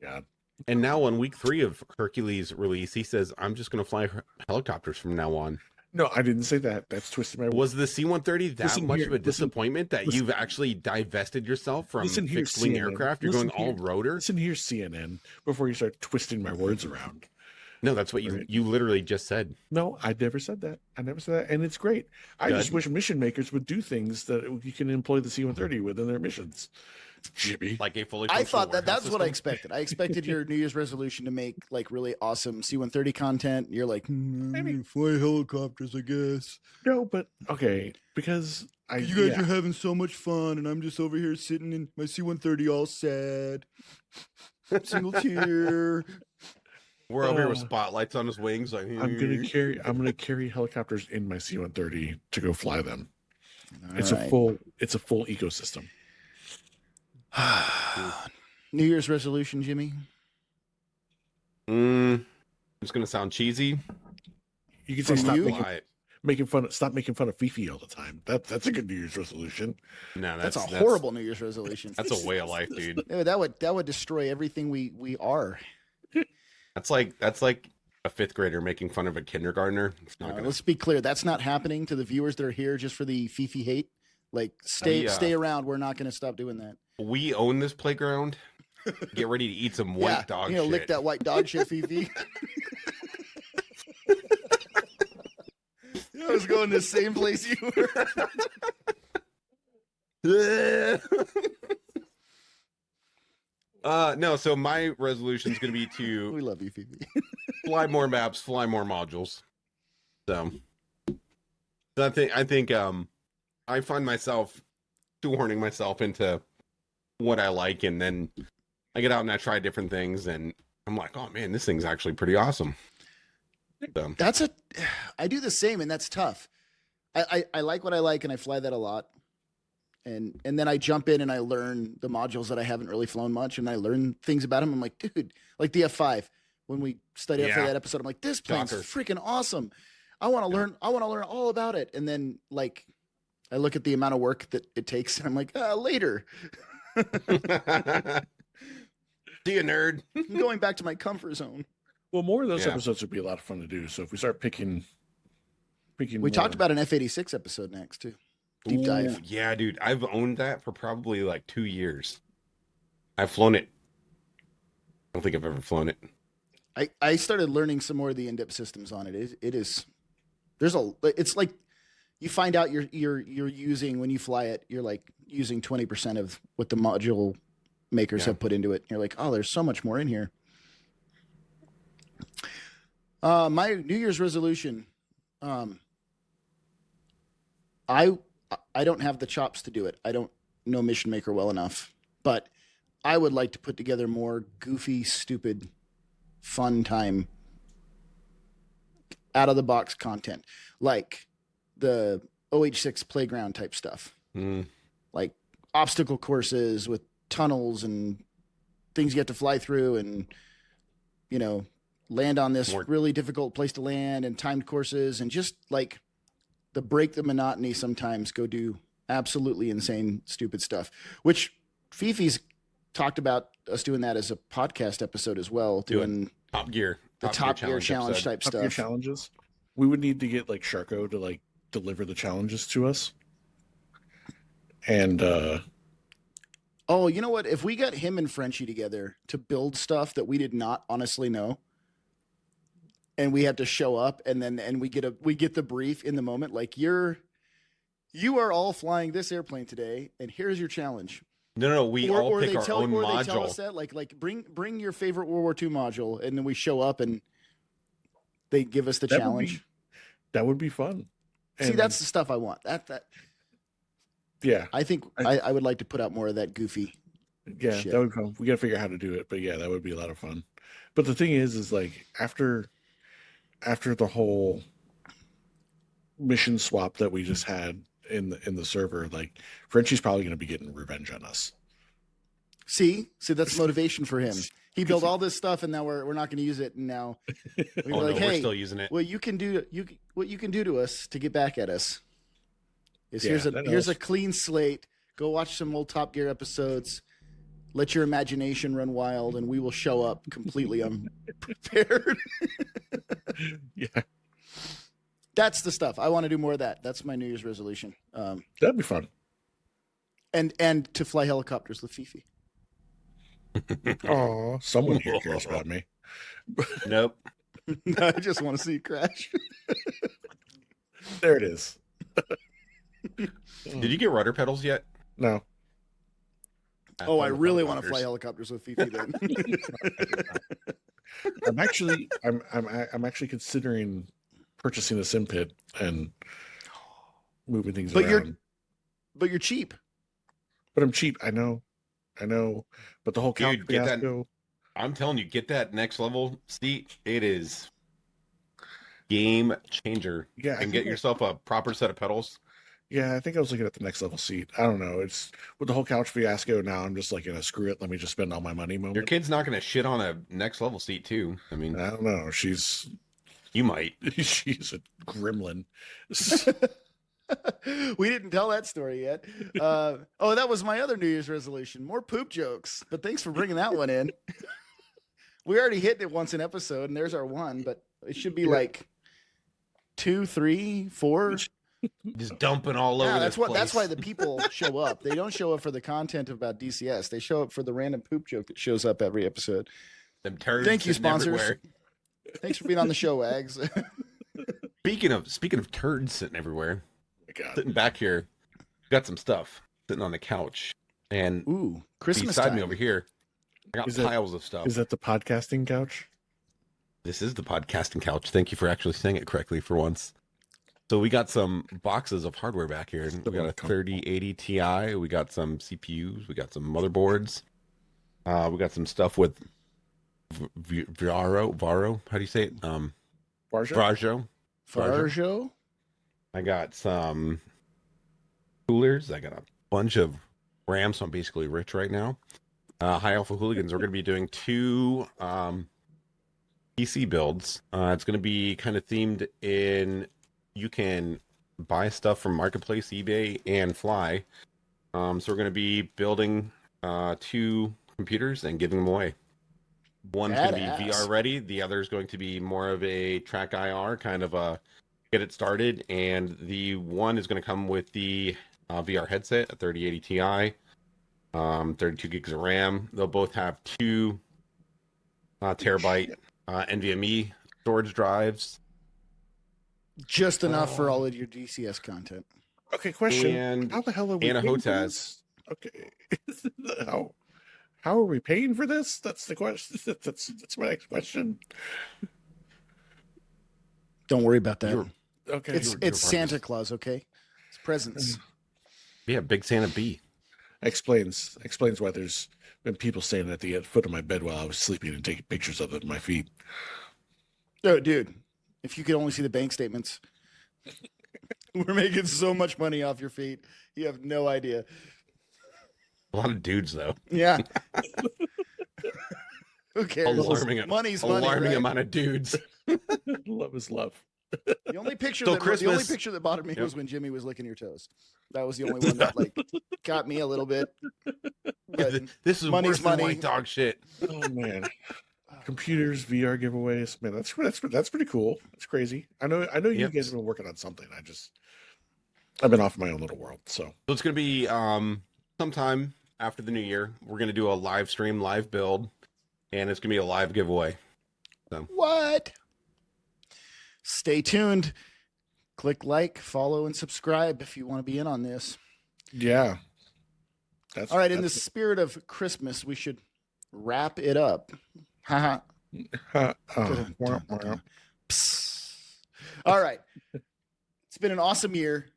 Yeah. And now on week 3 of Hercules release, he says, "I'm just going to fly helicopters from now on." No, I didn't say that. That's twisting my. Was the C-130 that Listen much here, of a disappointment that listen. you've actually divested yourself from Listen here, fixed wing CNN. aircraft? You're Listen going all here. rotor? Listen here, CNN. Before you start twisting my words around. No, that's what Right. you literally just said. No, I never said that. I never said that, and it's great. I just Good. wish mission makers would do things that you can employ the C-130 within their missions. Jimmy, Like a fully I functional thought that that's warehouse what I system. expected. I expected your New Year's resolution to make like really awesome C-130 content. You're like, I'm gonna fly helicopters, I guess. no, but okay, because You guys are having so much fun, and I'm just over here sitting in my C-130 all sad. Single tear. We're over here with Oh. spotlights on his wings. Like, I'm gonna carry helicopters in my C-130 to go fly them. It's a full ecosystem. New Year's resolution, Jimmy. It's gonna sound cheesy. You can say From stop you? stop making fun of Fifi all the time. That's a good New Year's resolution. No, That's a horrible New Year's resolution. That's a way of life, dude. Yeah, that would destroy everything we are. That's like a 5th grader making fun of a kindergartner. It's not gonna. Let's be clear. That's not happening to the viewers that are here just for the Fifi hate. Like, stay around. We're not going to stop doing that. We own this playground. Get ready to eat some white dog you know, shit. lick that white dog shit, Fifi. I was going to the same place you were. No, so my resolution is going to be We to love you, Fifi. fly more maps, fly more modules. So I think I find myself shoehorning myself into what I like, and then I get out and I try different things, and I'm like, oh man, this thing's actually pretty awesome. So, I do the same, and that's tough. I like what I like, and I fly that a lot. And then I jump in and I learn the modules that I haven't really flown much, and I learn things about them. I'm like, dude, like the F5. When we studied up for Yeah. that episode, I'm like, this plane's Shocker. freaking awesome. I want to learn all about it. And then like I look at the amount of work that it takes, and I'm like, later. see you, nerd. I'm going back to my comfort zone. Well, more of those Yeah. episodes would be a lot of fun to do. So if we start picking, We talked about an F-86 episode next too. Deep Ooh, dive. yeah, dude. I've owned that for probably like 2 years. I've flown it. I don't think I've ever flown it. I started learning some more of the in-depth systems on it. It's like you find out you're using, when you fly it, you're like using 20% of what the module makers have put into it. You're like, oh, there's so much more in here. My New Year's resolution, I don't have the chops to do it. I don't know Mission Maker well enough, but I would like to put together more goofy, stupid, fun time, out of the box content, like the OH6 playground type stuff, like obstacle courses with tunnels and things you have to fly through, and land on this really difficult place to land, and timed courses, and just like the break the monotony, sometimes go do absolutely insane, stupid stuff, which Fifi's talked about us doing that as a podcast episode as well, doing Top Gear, the Top Gear challenge episode. type Top Gear stuff. challenges. We would need to get like Sharko to like deliver the challenges to us. And Oh, you know what? If we got him and Frenchie together to build stuff that we did not honestly know, and we had to show up, and we get the brief in the moment, like you're you are all flying this airplane today, and here's your challenge. No, we all pick our own Or they tell module. us that, like bring your favorite World War II module, and then we show up and they give us the challenge. That would be fun. See, that's the stuff I want. Yeah. I think I would like to put out more of that goofy. Yeah, shit. that would come. We got to figure out how to do it, but yeah, that would be a lot of fun. But the thing is like after the whole mission swap that we just had in the server, like Frenchie's probably going to be getting revenge on us. See, that's motivation for him. He built all this stuff, and now we're not going to use it. And now we're like, hey, we're still using it. What you can do to us to get back at us is here's a clean slate. Go watch some old Top Gear episodes. Let your imagination run wild, and we will show up completely unprepared. Yeah, that's the stuff I want to do more of that. That's my New Year's resolution. That'd be fun. And to fly helicopters with Fifi. Oh, someone here cares about me. Nope. I just want to see it crash. There it is. Did you get rudder pedals yet? No. I really want to fly helicopters with Fifi then. I'm actually considering purchasing a sim pit and moving things around. But you're cheap. But I'm cheap. I know. But the whole couch fiasco. I'm telling you, get that next level seat. It is game changer. Yeah, and get yourself a proper set of pedals. Yeah, I think I was looking at the next level seat. I don't know. It's with the whole couch fiasco now. I'm just like, screw it. Let me just spend all my money. Moment. Your kid's not going to shit on a next level seat too. I mean, I don't know. You might. She's a gremlin. We didn't tell that story yet. That was my other New Year's resolution. More poop jokes. But thanks for bringing that one in. We already hit it once an episode, and there's our one. But it should be like 2, 3, 4. Just dumping all over. That's why the people show up. They don't show up for the content about DCS. They show up for the random poop joke that shows up every episode. Them turds. Thank you, sponsors. Everywhere. Thanks for being on the show, Wags. Speaking of turds sitting everywhere, sitting back here, got some stuff sitting on the couch, and Christmas beside time. me over here, I got piles of stuff. Is that the podcasting couch? This is the podcasting couch. Thank you for actually saying it correctly for once. So we got some boxes of hardware back here. We got a 3080 Ti. We got some CPUs. We got some motherboards. We got some stuff with Varo. How do you say it? Varjo. I got some coolers. I got a bunch of RAM, so I'm basically rich right now. High Alpha Hooligans. We're going to be doing 2 PC builds. It's going to be kind of themed in. You can buy stuff from Marketplace, eBay, and Fly. So we're going to be building 2 computers and giving them away. One's going to be VR ready. The other is going to be more of a track IR, kind of a get it started. And the one is going to come with the VR headset, a 3080 Ti, 32 gigs of RAM. They'll both have 2 terabyte NVMe storage drives. Just enough for all of your DCS content. Okay, question. And how the hell are we Anna paying for Hotaz. this? Okay. How are we paying for this? That's the question. That's my next question. Don't worry about that. Okay. It's Santa Claus, okay? It's presents. Yeah, Big Santa B. Explains why there's been people standing at the foot of my bed while I was sleeping and taking pictures of my feet. Oh, dude. If you could only see the bank statements. We're making so much money off your feet. You have no idea. A lot of dudes, though. Yeah. Who cares? Money's money. Alarming Right? amount of dudes. Love is love. The only picture that bothered me was when Jimmy was licking your toes. That was the only one that got me a little bit. But this is money's worse than money. white dog shit. Oh man. Computers, VR giveaways, man. That's pretty cool. That's crazy. I know you guys have been working on something. I've been off my own little world. So it's gonna be sometime after the new year. We're gonna do a live stream, live build, and it's gonna be a live giveaway. So what? Stay tuned. Click like, follow, and subscribe if you want to be in on this. Yeah. All right. In the spirit of Christmas, we should wrap it up. Haha. All right. It's been an awesome year.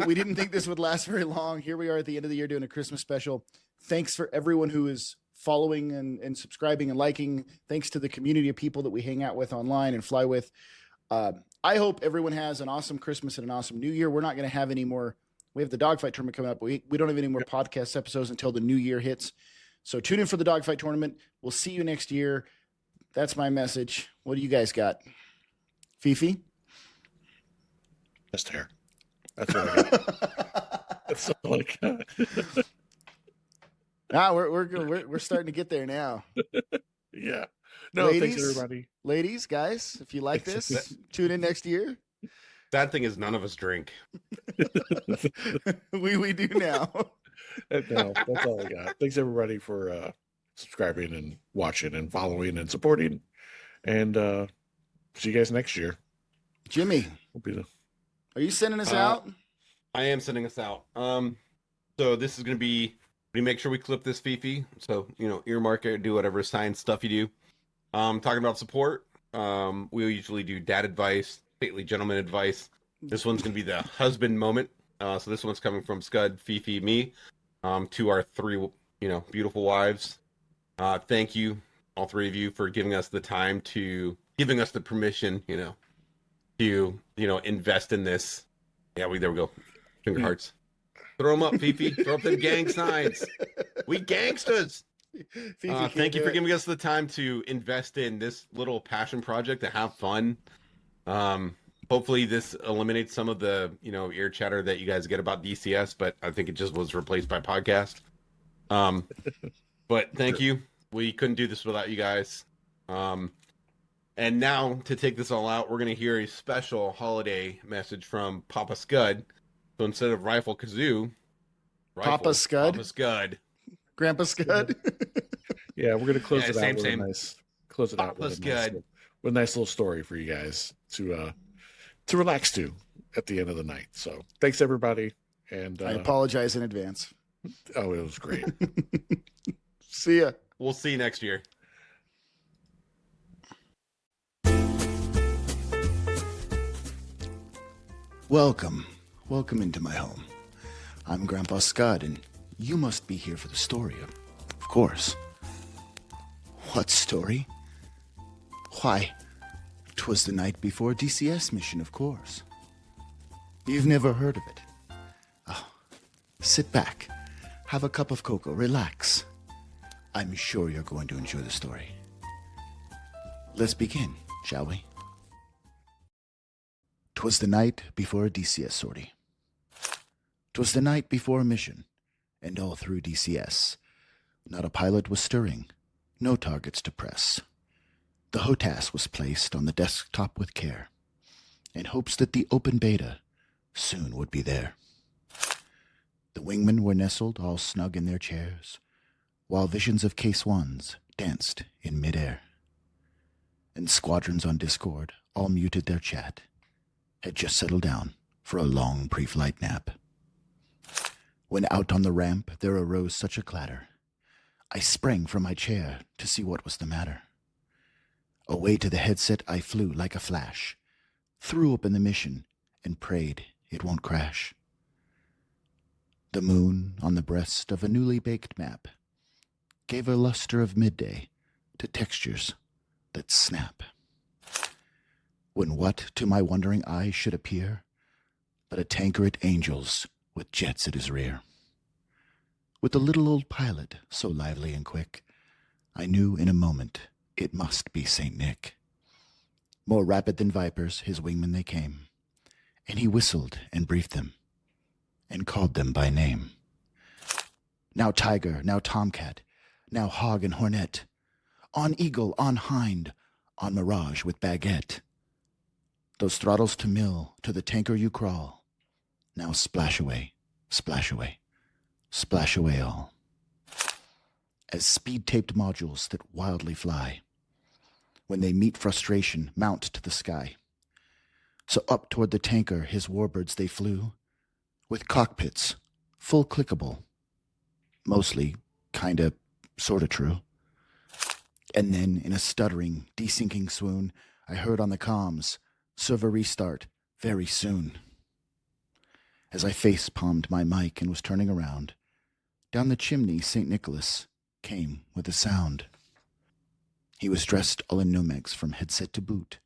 We didn't think this would last very long. Here we are at the end of the year doing a Christmas special. Thanks for everyone who is following and subscribing and liking. Thanks to the community of people that we hang out with online and fly with. I hope everyone has an awesome Christmas and an awesome New Year. We're not going to have any more. We have the Dogfight tournament coming up, but we don't have any more podcast episodes until the new year hits. So tune in for the Dogfight tournament. We'll see you next year. That's my message. What do you guys got? Fifi? Just hair. That's what I got. That's all I got. We're starting to get there now. Yeah. No, thanks everybody. Ladies, guys, if you like this, tune in next year. Sad thing is none of us drink. we do now. No, that's all I got. Thanks everybody for subscribing and watching and following and supporting. And see you guys next year. Jimmy, are you sending us out? I am sending us out. So this is going to be, we make sure we clip this, Fifi. So, earmark it, do whatever science stuff you do. Talking about support. We usually do dad advice, stately gentleman advice. This one's going to be the husband moment. So this one's coming from Scud, Fifi, me, to our three, beautiful wives. Thank you, all three of you, for giving us the time giving us the permission, to, invest in this. Yeah, there we go. Finger hearts. Throw them up, Fifi. Throw up them gang signs. We gangsters. Thank you for giving us the time to invest in this little passion project to have fun. Hopefully this eliminates some of the, ear chatter that you guys get about DCS, but I think it just was replaced by podcast. But thank you. We couldn't do this without you guys. And now to take this all out, we're going to hear a special holiday message from Papa Scud. So instead of Rifle Kazoo, Papa Scud? Papa Scud. Grandpa Scud? Yeah, we're going to close it out same. Close it out with a nice little story for you guys to relax to at the end of the night. So thanks everybody. And I apologize in advance. Oh, it was great. See ya. We'll see you next year. Welcome into my home. I'm Grandpa Scud, and you must be here for the story, of course. What story? Why, 'twas the night before DCS mission, of course. You've never heard of it. Oh, sit back, have a cup of cocoa, relax. I'm sure you're going to enjoy the story. Let's begin, shall we? 'Twas the night before a DCS sortie. 'Twas the night before a mission, and all through DCS, not a pilot was stirring, no targets to press. The HOTAS was placed on the desktop with care, in hopes that the open beta soon would be there. The wingmen were nestled all snug in their chairs, while visions of Case Ones danced in midair. And squadrons on Discord all muted their chat, had just settled down for a long pre-flight nap. When out on the ramp there arose such a clatter, I sprang from my chair to see what was the matter. Away to the headset I flew like a flash, threw open the mission, and prayed it won't crash. The moon on the breast of a newly baked map gave a luster of midday to textures that snap. When what to my wondering eye should appear but a tanker at Angels with jets at his rear. With the little old pilot so lively and quick, I knew in a moment it must be St. Nick. More rapid than vipers, his wingmen they came, and he whistled and briefed them, and called them by name. Now Tiger, now Tomcat, now Hog and Hornet, on Eagle, on Hind, on Mirage with Baguette. Those throttles to mill, to the tanker you crawl, now splash away, splash away, splash away all. As speed-taped modules that wildly fly, when they meet frustration, mount to the sky. So up toward the tanker his warbirds they flew, with cockpits, full clickable, mostly kinda, sorta true. And then, in a stuttering, desyncing swoon, I heard on the comms, server restart, very soon. As I face-palmed my mic and was turning around, down the chimney St. Nicholas came with a sound. He was dressed all in Nomex from headset to boot,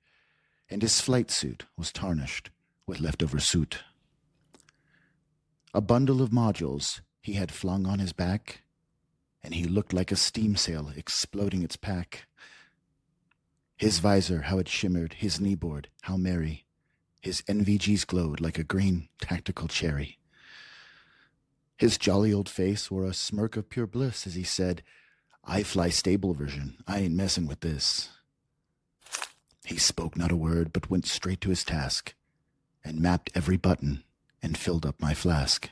and his flight suit was tarnished with leftover soot. A bundle of modules he had flung on his back, and he looked like a steam sail exploding its pack. His visor, how it shimmered, his kneeboard, how merry. His NVGs glowed like a green tactical cherry. His jolly old face wore a smirk of pure bliss as he said, I fly stable version, I ain't messing with this. He spoke not a word, but went straight to his task, and mapped every button, and filled up my flask.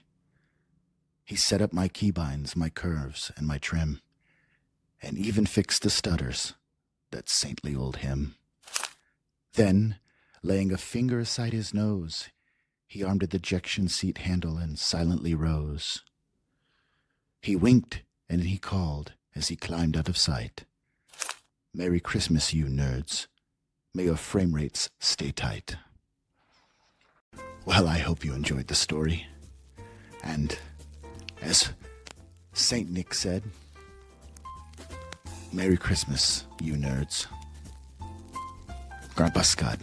He set up my keybinds, my curves, and my trim, and even fixed the stutters, that saintly old hymn. Then, laying a finger aside his nose, he armed the ejection seat handle and silently rose. He winked, and he called as he climbed out of sight. Merry Christmas, you nerds. May your frame rates stay tight. Well, I hope you enjoyed the story. And as St. Nick said, Merry Christmas, you nerds. Grandpa Scott.